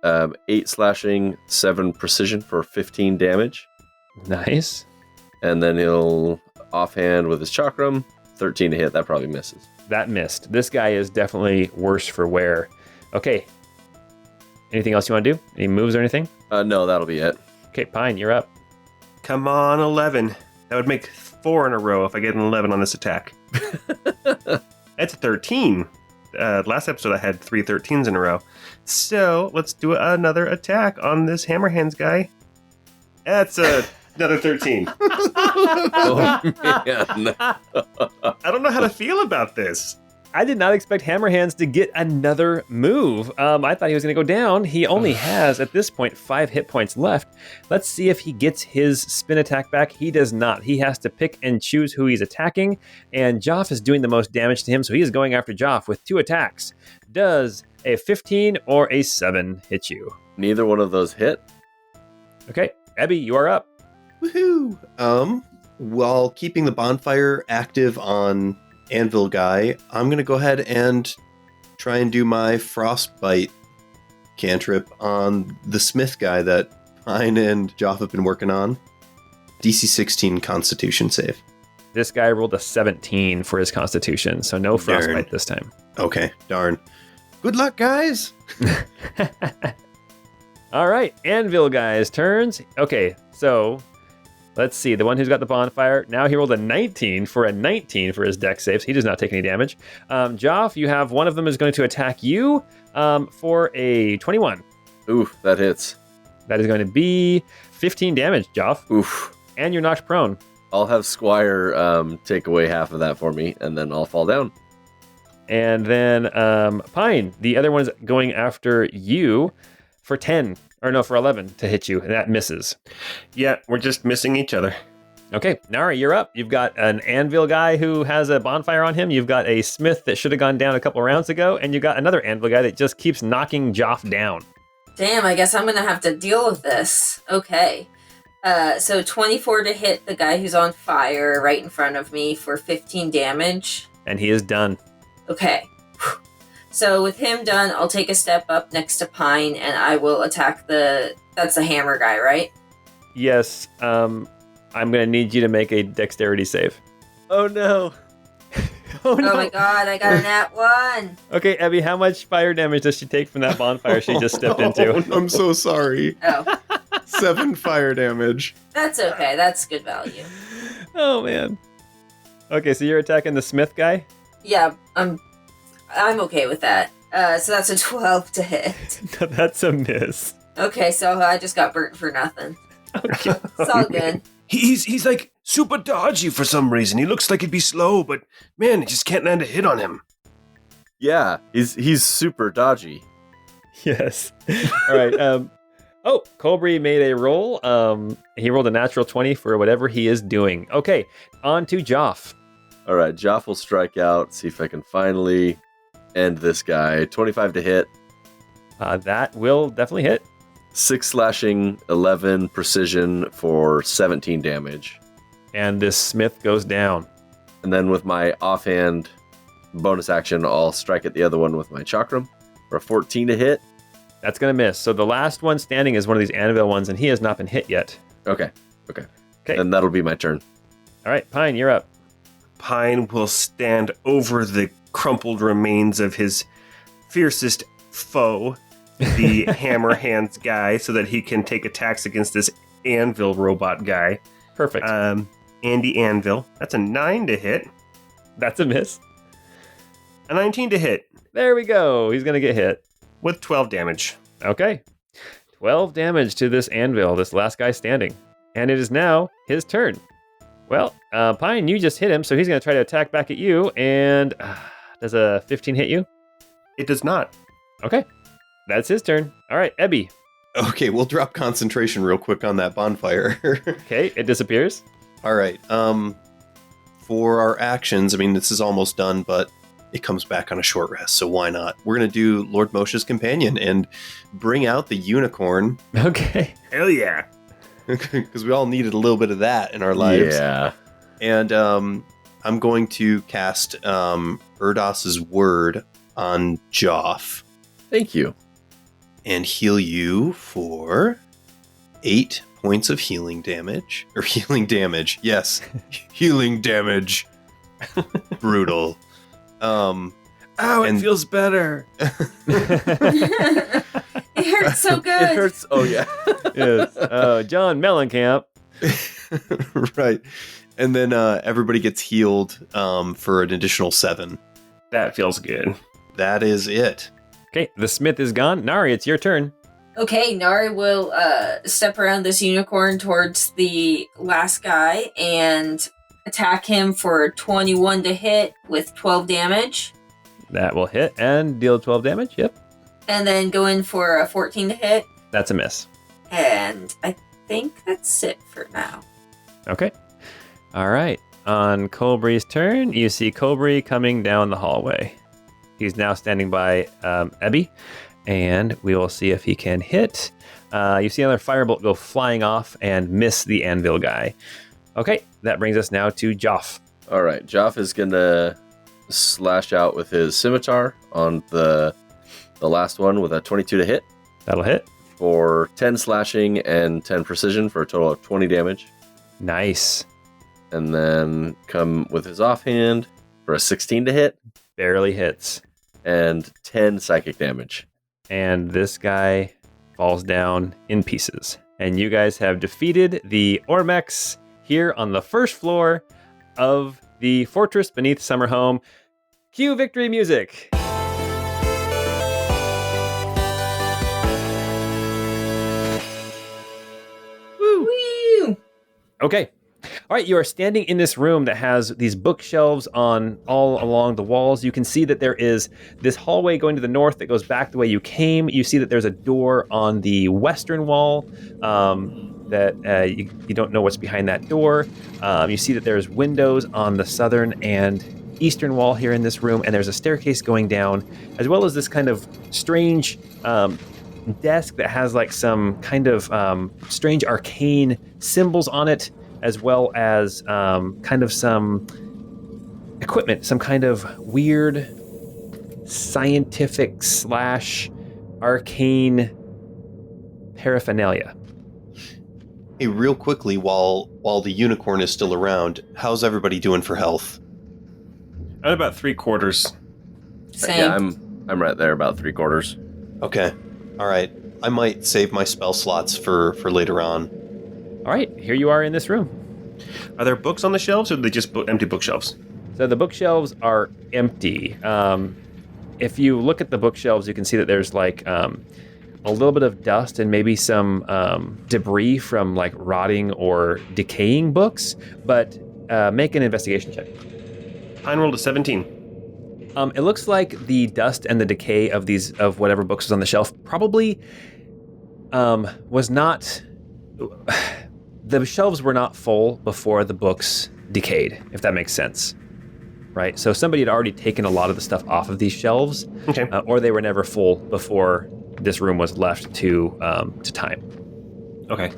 8 slashing, 7 precision for 15 damage. Nice. And then he'll offhand with his chakram, 13 to hit. That probably misses. That missed. This guy is definitely worse for wear. Okay. Anything else you want to do? Any moves or anything? No, that'll be it. Okay, Pine, you're up. Come on, 11. That would make 4 in a row if I get an 11 on this attack. That's a 13. Last episode I had 3 13s in a row. So let's do another attack on this Hammerhands guy. That's another 13. Oh, man. I don't know how to feel about this. I did not expect Hammerhands to get another move. I thought he was going to go down. He only has, at this point, 5 hit points left. Let's see if he gets his spin attack back. He does not. He has to pick and choose who he's attacking, and Joff is doing the most damage to him, so he is going after Joff with 2 attacks. Does a 15 or a 7 hit you? Neither one of those hit. Okay, Ebby, you are up. Woohoo! While keeping the bonfire active on Anvil guy, I'm going to go ahead and try and do my frostbite cantrip on the smith guy that Pine and Joff have been working on. DC 16 Constitution save. This guy rolled a 17 for his constitution, so no frostbite this time. Okay, darn. Good luck, guys. All right, Anvil guys, turns. Okay, so let's see. The one who's got the bonfire, now he rolled a 19 for his dex save, so he does not take any damage. Joff, you have one of them is going to attack you for a 21. Oof, that hits. That is going to be 15 damage, Joff. Oof. And you're knocked prone. I'll have Squire take away half of that for me, and then I'll fall down. And then Pine, the other one's going after you for 11 to hit you, and that misses. Yeah, we're just missing each other. Okay, Nari, you're up. You've got an anvil guy who has a bonfire on him. You've got a smith that should have gone down a couple rounds ago, and you've got another anvil guy that just keeps knocking Joff down. Damn, I guess I'm gonna have to deal with this. Okay. So 24 to hit the guy who's on fire right in front of me for 15 damage. And he is done. Okay. So with him done, I'll take a step up next to Pine and I will attack that's the hammer guy, right? Yes, I'm going to need you to make a dexterity save. Oh no. Oh no. Oh my god, I got a nat 1. Okay, Abby, how much fire damage does she take from that bonfire she just stepped into? Oh, I'm so sorry. Oh, 7 fire damage. that's okay. That's good value. Oh, man. Okay, so you're attacking the smith guy? Yeah, I'm okay with that. So that's a 12 to hit. That's a miss. Okay, so I just got burnt for nothing. Okay. It's all good. He's like super dodgy for some reason. He looks like he'd be slow, but man, he just can't land a hit on him. Yeah, he's super dodgy. Yes. All right. Colbry made a roll. He rolled a natural 20 for whatever he is doing. Okay, on to Joff. All right, Joff will strike out, see if I can finally end this guy. 25 to hit. That will definitely hit. 6 slashing, 11 precision for 17 damage. And this smith goes down. And then with my offhand bonus action, I'll strike at the other one with my chakram for a 14 to hit. That's going to miss. So the last one standing is one of these anvil ones, and he has not been hit yet. Okay. Okay. And that'll be my turn. All right, Pine, you're up. Pine will stand over the crumpled remains of his fiercest foe, the hammer hands guy, so that he can take attacks against this anvil robot guy. Perfect. Andy Anvil. That's a 9 to hit. That's a miss. A 19 to hit There we go. He's going to get hit. with 12 damage. Okay. 12 damage to this anvil, this last guy standing. And it is now his turn. Well, Pine, you just hit him, so he's going to try to attack back at you. And does a 15 hit you? It does not. Okay. That's his turn. All right, Ebby. Okay, we'll drop concentration real quick on that bonfire. Okay, it disappears. All right. For our actions, I mean, this is almost done, but it comes back on a short rest, so why not? We're going to do Lord Moshe's companion and bring out the unicorn, Okay. Hell yeah. because we all needed a little bit of that in our lives. Yeah. And I'm going to cast Erdos's word on Joff Thank you. and heal you for 8 points of healing damage. Or healing damage. Yes. Healing damage. Brutal. Ow, And- it feels better. It hurts so good. It hurts. Oh, yeah. Yes. John Mellencamp. Right. And then everybody gets healed for an additional 7. That feels good. That is it. Okay, the smith is gone. Nari, it's your turn. Okay, Nari will step around this unicorn towards the last guy and attack him for 21 to hit with 12 damage. That will hit and deal 12 damage. Yep. And then go in for a 14 to hit. That's a miss. And I think that's it for now. Okay. All right. On Colbry's turn, you see Colbry coming down the hallway. He's now standing by Ebby, and we will see if he can hit. You see another firebolt go flying off and miss the anvil guy. Okay, that brings us now to Joff. All right. Joff is going to slash out with his scimitar on the last one with a 22 to hit That'll hit. for 10 slashing and 10 precision for a total of 20 damage. Nice. and then come with his offhand for a 16 to hit Barely hits. and 10 psychic damage. And this guy falls down in pieces. And you guys have defeated the Ormex here on the first floor of the Fortress Beneath Summerhome. Cue victory music. Woo! Okay. All right, you are standing in this room that has these bookshelves on all along the walls. You can see that there is this hallway going to the north that goes back the way you came. You see that there's a door on the western wall that you don't know what's behind that door. You see that there's windows on the southern and eastern wall here in this room, and there's a staircase going down, as well as this kind of strange desk that has like some kind of strange arcane symbols on it, as well as kind of some equipment, some kind of weird scientific / arcane paraphernalia. Hey, real quickly, while the unicorn is still around, how's everybody doing for health? I'm about 3/4. Same. Yeah, I'm right there, about 3/4. Okay. All right. I might save my spell slots for later on. All right, here you are in this room. Are there books on the shelves, or are they just empty bookshelves? So the bookshelves are empty. If you look at the bookshelves, you can see that there's like a little bit of dust and maybe some debris from like rotting or decaying books, but make an investigation check. Pine rolled a 17. It looks like the dust and the decay of whatever books was on the shelf probably was not... The shelves were not full before the books decayed, if that makes sense. Right? So somebody had already taken a lot of the stuff off of these shelves, Okay. or they were never full before this room was left to time. Okay.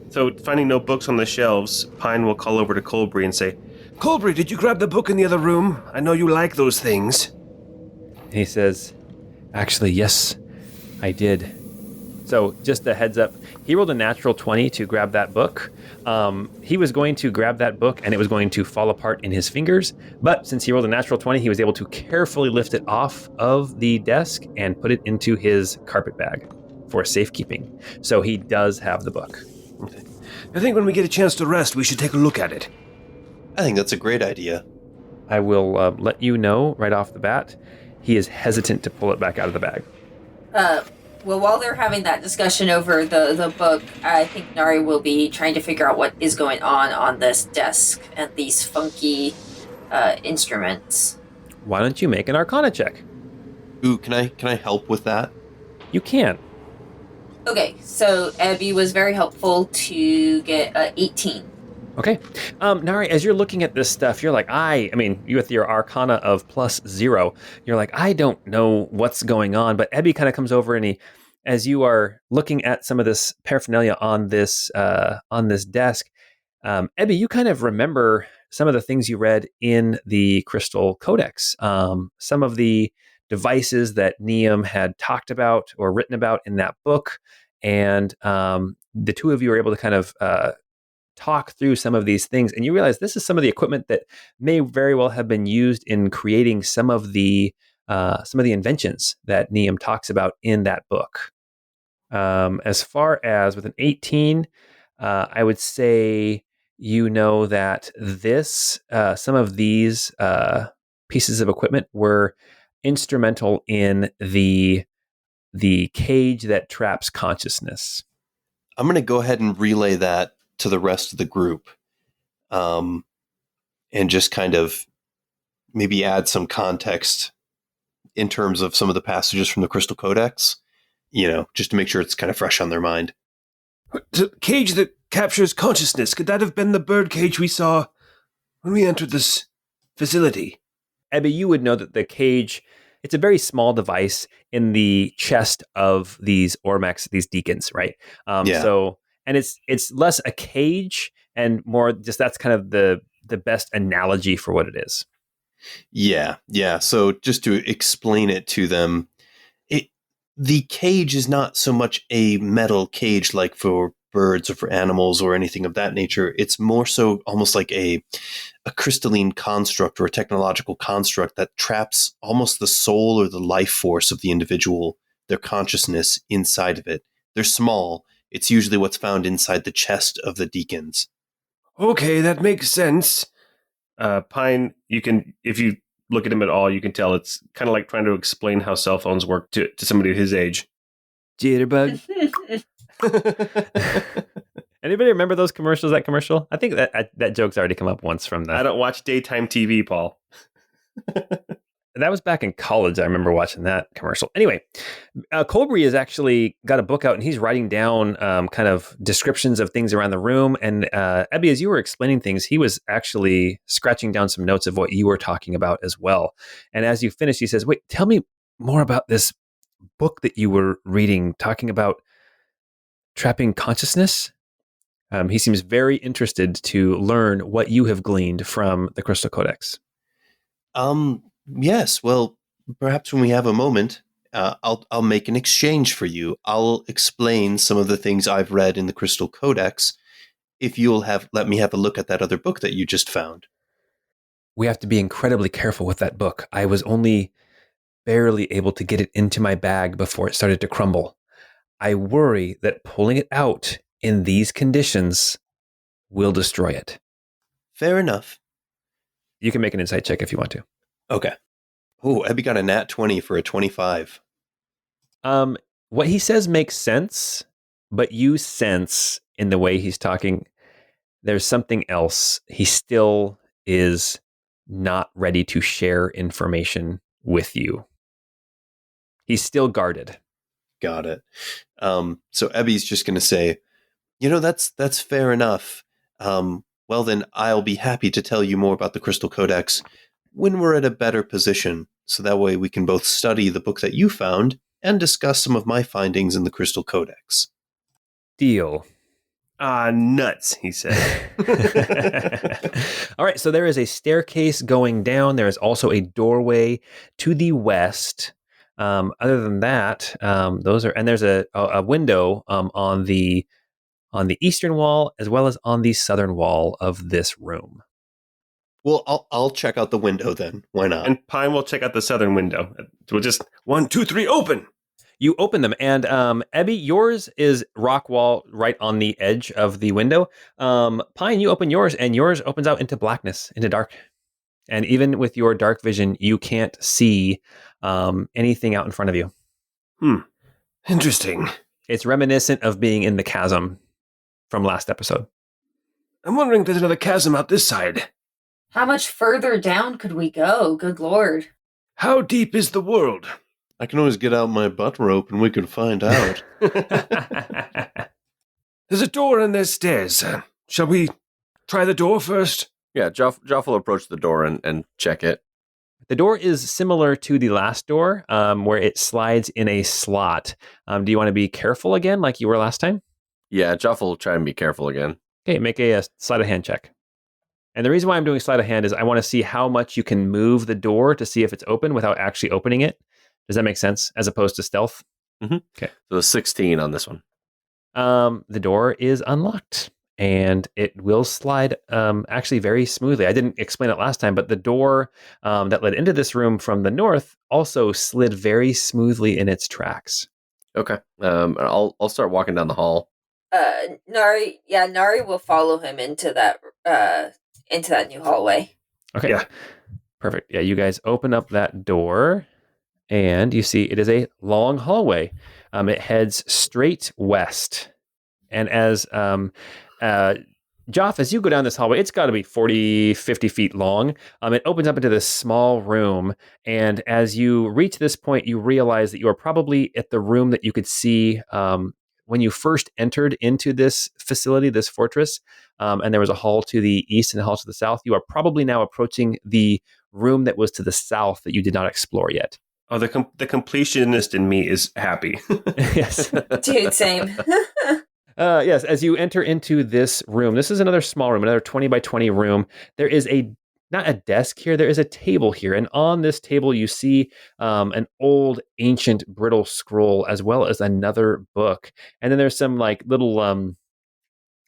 So, finding no books on the shelves, Pine will call over to Colbry and say, Colbry, did you grab the book in the other room? I know you like those things. He says, actually, yes, I did. So just a heads up, he rolled a natural 20 to grab that book. He was going to grab that book and it was going to fall apart in his fingers. But since he rolled a natural 20, he was able to carefully lift it off of the desk and put it into his carpet bag for safekeeping. So he does have the book. Okay. I think when we get a chance to rest, we should take a look at it. I think that's a great idea. I will let you know right off the bat, he is hesitant to pull it back out of the bag. Well, while they're having that discussion over the book, I think Nari will be trying to figure out what is going on this desk and these funky instruments. Why don't you make an Arcana check? Ooh, can I help with that? You can. Okay, so Abby was very helpful to get 18. Okay. Nari, as you're looking at this stuff, you're like, I mean, you with your Arcana of +0, you're like, I don't know what's going on. But Ebby kind of comes over and as you are looking at some of this paraphernalia on this desk, Ebby, you kind of remember some of the things you read in the Crystal Codex. Some of the devices that Neum had talked about or written about in that book. And the two of you are able to kind of talk through some of these things, and you realize this is some of the equipment that may very well have been used in creating some of the inventions that Neum talks about in that book. As far as with an 18, I would say you know that some of these pieces of equipment were instrumental in the cage that traps consciousness. I'm going to go ahead and relay that to the rest of the group, and just kind of maybe add some context in terms of some of the passages from the Crystal Codex, just to make sure it's kind of fresh on their mind. The cage that captures consciousness, could that have been the bird cage we saw when we entered this facility? Ebby, you would know that the cage, it's a very small device in the chest of these Ormex, these deacons, right? Yeah. So, and it's less a cage and more just that's kind of the best analogy for what it is. Yeah. So just to explain it to them, the cage is not so much a metal cage like for birds or for animals or anything of that nature. It's more so almost like a crystalline construct or a technological construct that traps almost the soul or the life force of the individual, their consciousness inside of it. They're small. It's usually what's found inside the chest of the deacons. Okay, that makes sense. Pine, you can, if you look at him at all, you can tell it's kind of like trying to explain how cell phones work to somebody his age. Jitterbug. Anybody remember those commercials? That commercial? I think that joke's already come up once from I that. don't watch daytime TV, Paul. That was back in college. I remember watching that commercial. Anyway, Colbry has actually got a book out, and he's writing down kind of descriptions of things around the room. And Abby, as you were explaining things, he was actually scratching down some notes of what you were talking about as well. And as you finished, he says, "Wait, tell me more about this book that you were reading, talking about trapping consciousness." He seems very interested to learn what you have gleaned from the Crystal Codex. Yes. Well, perhaps when we have a moment, I'll make an exchange for you. I'll explain some of the things I've read in the Crystal Codex. If you'll let me have a look at that other book that you just found. We have to be incredibly careful with that book. I was only barely able to get it into my bag before it started to crumble. I worry that pulling it out in these conditions will destroy it. Fair enough. You can make an insight check if you want to. Okay. Oh, Abby got a nat 20 for a 25. What he says makes sense, but you sense in the way he's talking, there's something else. He still is not ready to share information with you. He's still guarded. Got it. So Abby's just going to say, that's fair enough. Well, then I'll be happy to tell you more about the Crystal Codex when we're at a better position. So that way we can both study the book that you found and discuss some of my findings in the Crystal Codex. Deal. Nuts, he said. All right, so there is a staircase going down. There is also a doorway to the west. Other than that, there's a window on the eastern wall as well as on the southern wall of this room. Well, I'll check out the window then. Why not? And Pine will check out the southern window. We'll just 1, 2, 3, open. You open them, and Ebby, yours is rock wall right on the edge of the window. Pine, you open yours, and yours opens out into blackness, into dark. And even with your dark vision, you can't see anything out in front of you. Interesting. It's reminiscent of being in the chasm from last episode. I'm wondering if there's another chasm out this side. How much further down could we go? Good Lord. How deep is the world? I can always get out my butt rope and we can find out. There's a door and there's stairs. Shall we try the door first? Yeah, Joff will approach the door and check it. The door is similar to the last door, where it slides in a slot. Do you want to be careful again, like you were last time? Yeah, Joff will try and be careful again. Okay, make a sleight of hand check. And the reason why I'm doing sleight of hand is I want to see how much you can move the door to see if it's open without actually opening it. Does that make sense? As opposed to stealth? Mm-hmm. Okay. So 16 on this one. The door is unlocked and it will slide actually very smoothly. I didn't explain it last time, but the door that led into this room from the north also slid very smoothly in its tracks. Okay. I'll start walking down the hall. Nari will follow him into that new hallway. Okay. Yeah. Perfect. Yeah, you guys open up that door and you see it is a long hallway. It heads straight west. And as Joff, as you go down this hallway, it's got to be 40, 50 feet long. It opens up into this small room. And as you reach this point, you realize that you are probably at the room that you could see when you first entered into this facility, this fortress. And there was a hall to the east and a hall to the south. You are probably now approaching the room that was to the south that you did not explore yet. Oh, the completionist in me is happy. Yes. Dude, same. Yes, as you enter into this room, this is another small room, another 20 by 20 room. There is not a desk here, there is a table here. And on this table, you see an old, ancient, brittle scroll, as well as another book. And then there's some like little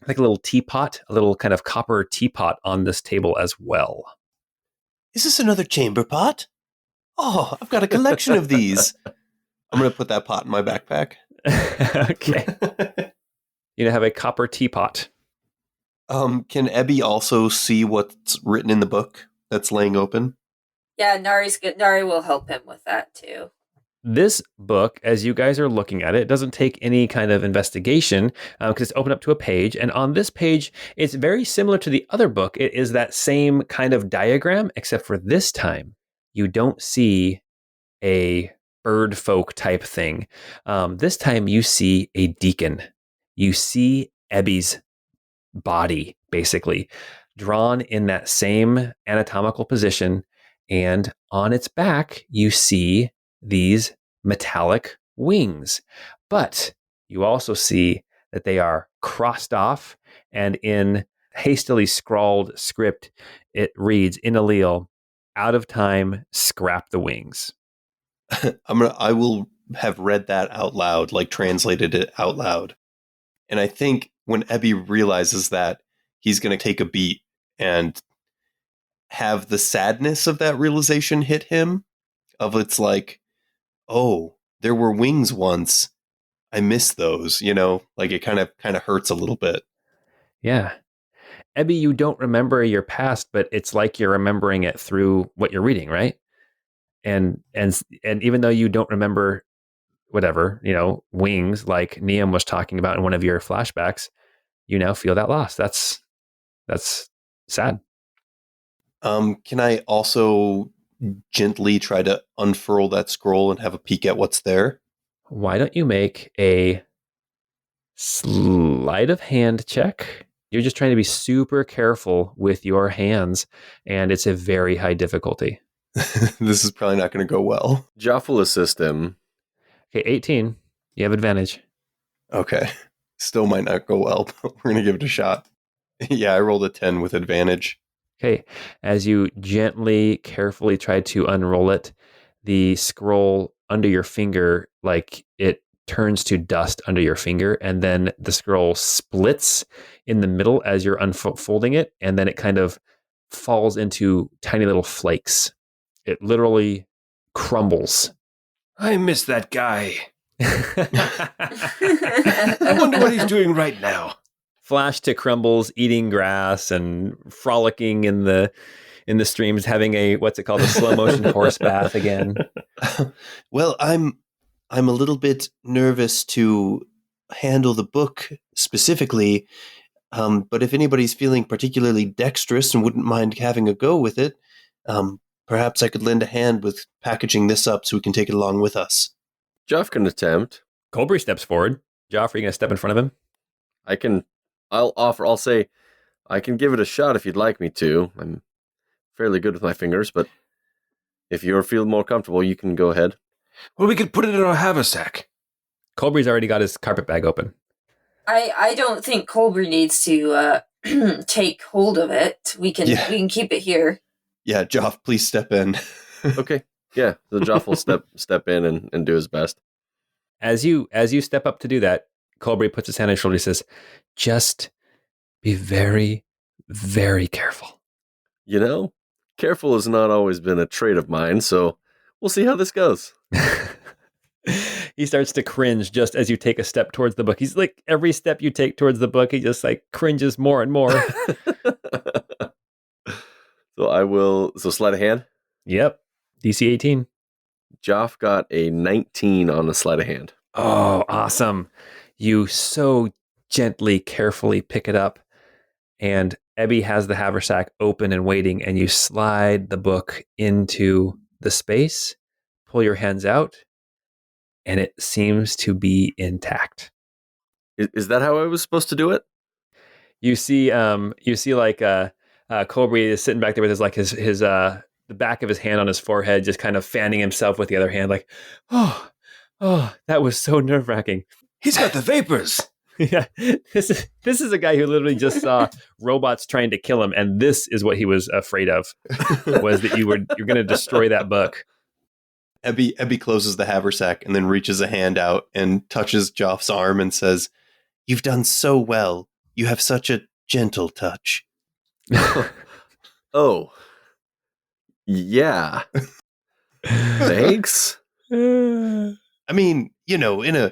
like a little teapot, a little kind of copper teapot on this table as well. Is this another chamber pot? Oh, I've got a collection of these. I'm going to put that pot in my backpack. Okay. You have a copper teapot. Can Ebby also see what's written in the book that's laying open? Yeah, Nari's good. Nari will help him with that too. This book, as you guys are looking at it, doesn't take any kind of investigation because it's open up to a page. And on this page, it's very similar to the other book. It is that same kind of diagram, except for this time, you don't see a bird folk type thing. This time you see a deacon. You see Ebby's body, basically, drawn in that same anatomical position. And on its back, you see these metallic wings. But you also see that they are crossed off, and in hastily scrawled script, it reads in allele, "Out of time, scrap the wings." I will have read that out loud, like translated it out loud. And I think when Ebby realizes that, he's going to take a beat and have the sadness of that realization hit him. Of it's like, oh, there were wings once. I miss those, like it kind of hurts a little bit. Yeah. Ebby, you don't remember your past, but it's like you're remembering it through what you're reading, right? And even though you don't remember whatever, wings, like Niam was talking about in one of your flashbacks, you now feel that loss. That's sad. Can I also gently try to unfurl that scroll and have a peek at what's there? Why don't you make a sleight of hand check? You're just trying to be super careful with your hands, and it's a very high difficulty. This is probably not going to go well. Joff will assist him. Okay, 18. You have advantage. Okay. Still might not go well, but we're going to give it a shot. Yeah, I rolled a 10 with advantage. Okay, as you gently, carefully try to unroll it, the scroll under your finger, like it turns to dust under your finger, and then the scroll splits in the middle as you're unfolding it, and then it kind of falls into tiny little flakes. It literally crumbles. I miss that guy. I wonder what he's doing right now. Flash to Crumbles eating grass and frolicking in the streams, having a slow motion horse bath again. Well, I'm a little bit nervous to handle the book specifically, but if anybody's feeling particularly dexterous and wouldn't mind having a go with it, perhaps I could lend a hand with packaging this up so we can take it along with us. Joff can attempt. Colbry steps forward. Joff, are you going to step in front of him? I'll say, I can give it a shot if you'd like me to. I'm fairly good with my fingers, but if you feel more comfortable, you can go ahead. Well, we could put it in our haversack. Colbry's already got his carpet bag open. I don't think Colbry needs to take hold of it. We can keep it here. Yeah, Joff, please step in. Okay. Yeah, so Joff will step in and do his best. As you step up to do that, Colbry puts his hand on his shoulder and says, "Just be very, very careful." Careful has not always been a trait of mine, so we'll see how this goes. He starts to cringe just as you take a step towards the book. He's like, every step you take towards the book, he just like cringes more and more. So sleight of hand? Yep. DC 18. Joff got a 19 on the sleight of hand. Oh, awesome. You so gently, carefully pick it up, and Ebby has the haversack open and waiting, and you slide the book into the space, pull your hands out, and it seems to be intact. Is that how I was supposed to do it? You see like Colbry is sitting back there with his the back of his hand on his forehead, just kind of fanning himself with the other hand, like, oh, that was so nerve-wracking. He's got the vapors. Yeah, this is a guy who literally just saw robots trying to kill him, and this is what he was afraid of, was that you're going to destroy that book. Ebby closes the haversack and then reaches a hand out and touches Joff's arm and says, "You've done so well. You have such a gentle touch. Oh. Yeah. Thanks. I mean, in a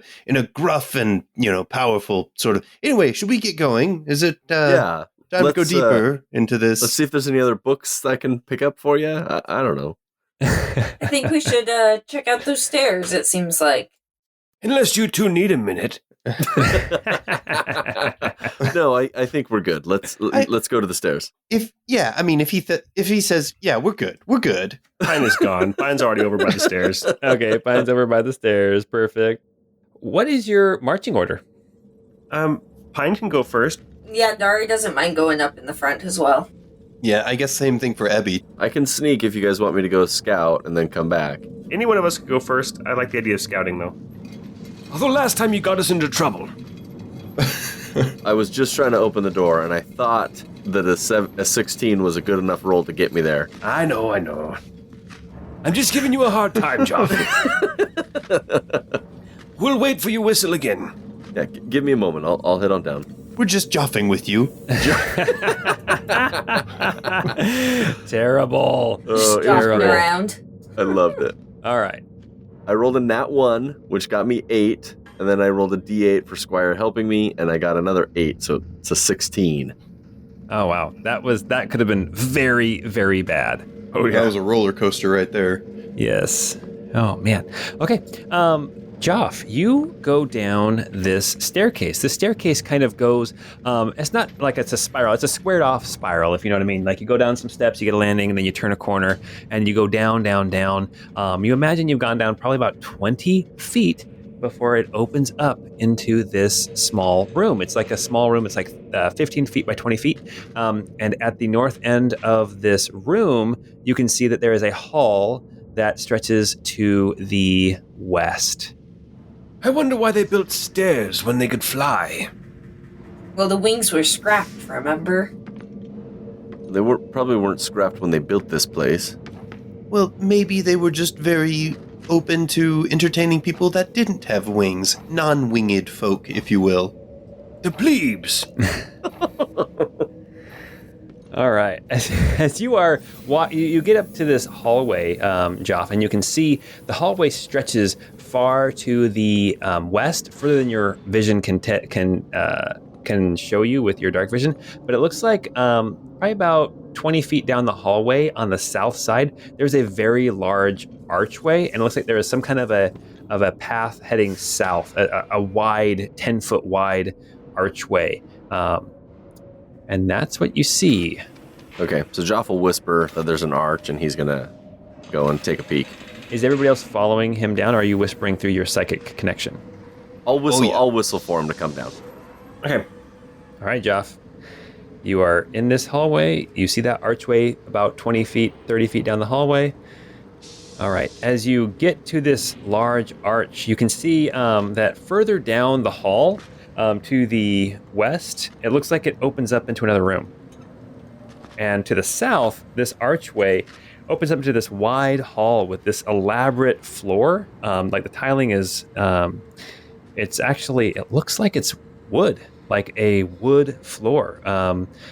gruff and, powerful sort of... Anyway, should we get going? Is it Yeah. time to go deeper into this? Let's see if there's any other books I can pick up for you. I don't know. I think we should check out those stairs, it seems like. Unless you two need a minute. No, I think we're good. Let's go to the stairs. If he says, yeah, we're good. Pine is gone. Pine's already over by the stairs. Okay, Pine's over by the stairs. Perfect. What is your marching order? Pine can go first. Yeah, Nari doesn't mind going up in the front as well. Yeah, I guess same thing for Ebby. I can sneak if you guys want me to go scout and then come back. Any one of us could go first. I like the idea of scouting, though. Although last time you got us into trouble. I was just trying to open the door, and I thought that a 16 was a good enough roll to get me there. I know. I'm just giving you a hard time, Joff. We'll wait for your whistle again. Yeah, give me a moment. I'll head on down. We're just joffing with you. Terrible. Oh, Joffing around. I loved it. All right. I rolled a nat 1, which got me 8, and then I rolled a d8 for Squire helping me, and I got another 8, so it's a 16. Oh, wow. That could have been very, very bad. Oh, yeah. That was a roller coaster right there. Yes. Oh, man. Okay. Joff, you go down this staircase. The staircase kind of goes, it's not like it's a spiral. It's a squared off spiral, if you know what I mean. Like you go down some steps, you get a landing, and then you turn a corner, and you go down, down, down. You imagine you've gone down probably about 20 feet before it opens up into this small room. It's like a small room. It's like 15 feet by 20 feet. And at the north end of this room, you can see that there is a hall that stretches to the west. I wonder why they built stairs when they could fly. Well, the wings were scrapped, remember? They probably weren't scrapped when they built this place. Well, maybe they were just very open to entertaining people that didn't have wings. Non-winged folk, if you will. The plebes. All right. As you are, you get up to this hallway, Joff, and you can see the hallway stretches far to the west, further than your vision can show you with your dark vision. But it looks like probably about 20 feet down the hallway on the south side, there's a very large archway, and it looks like there is some kind of a path heading south, a wide, 10-foot wide archway. And that's what you see. Okay, so Joff will whisper that there's an arch, and he's going to go and take a peek. Is everybody else following him down, or are you whispering through your psychic connection? I'll whistle. yeah. I'll whistle for him to come down. Okay. All right, Joff. You are in this hallway. You see that archway about 20 feet, 30 feet down the hallway. All right. As you get to this large arch, you can see that further down the hall to the west, it looks like it opens up into another room. And to the south, this archway opens up into this wide hall with this elaborate floor. Like the tiling is, it looks like it's wood, like a wood floor,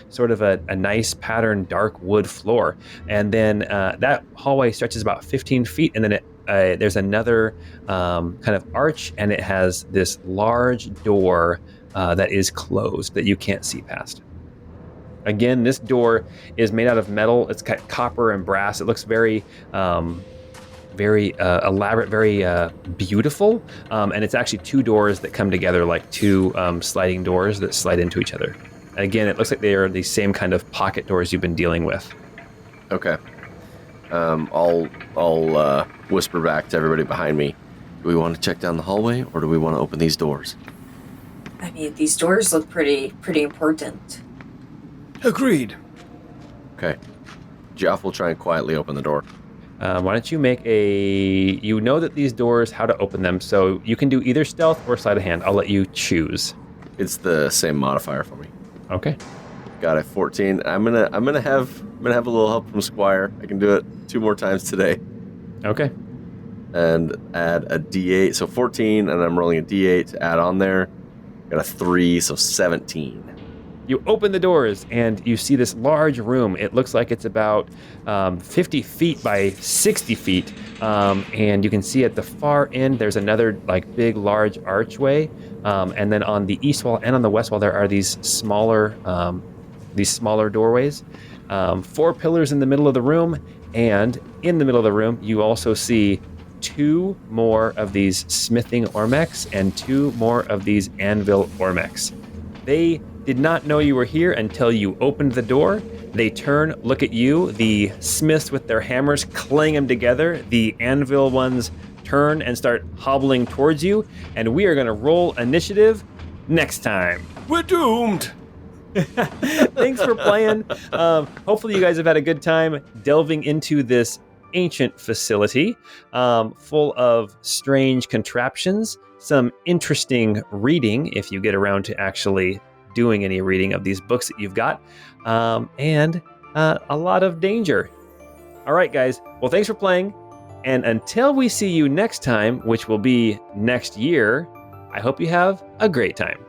sort of a nice patterned dark wood floor. And then that hallway stretches about 15 feet, and then there's another kind of arch, and it has this large door that is closed that you can't see past. Again, this door is made out of metal. It's got copper and brass. It looks very elaborate, very beautiful. And it's actually two doors that come together like two sliding doors that slide into each other. And again, it looks like they are the same kind of pocket doors you've been dealing with. Okay. I'll whisper back to everybody behind me. Do we want to check down the hallway, or do we want to open these doors? I mean, these doors look pretty important. Agreed. Okay. Joff will try and quietly open the door. Why don't you make you know that these doors, how to open them, so you can do either stealth or sleight of hand. I'll let you choose. It's the same modifier for me. Okay. Got a 14. I'm gonna have a little help from Squire. I can do it 2 more times today. Okay. And add a D8, so 14, and I'm rolling a D8 to add on there. Got a 3, so 17. You open the doors and you see this large room. It looks like it's about 50 feet by 60 feet. And you can see at the far end, there's another like big, large archway. And then on the east wall and on the west wall, there are these smaller doorways. 4 pillars in the middle of the room. And in the middle of the room, you also see 2 more of these smithing ormecs and 2 more of these anvil ormecs. They did not know you were here until you opened the door. They turn, look at you. The smiths with their hammers clang them together. The anvil ones turn and start hobbling towards you. And we are going to roll initiative next time. We're doomed. Thanks for playing. Hopefully you guys have had a good time delving into this ancient facility full of strange contraptions, some interesting reading if you get around to actually doing any reading of these books that you've got, and a lot of danger. All right, guys. Well, thanks for playing. And until we see you next time, which will be next year, I hope you have a great time.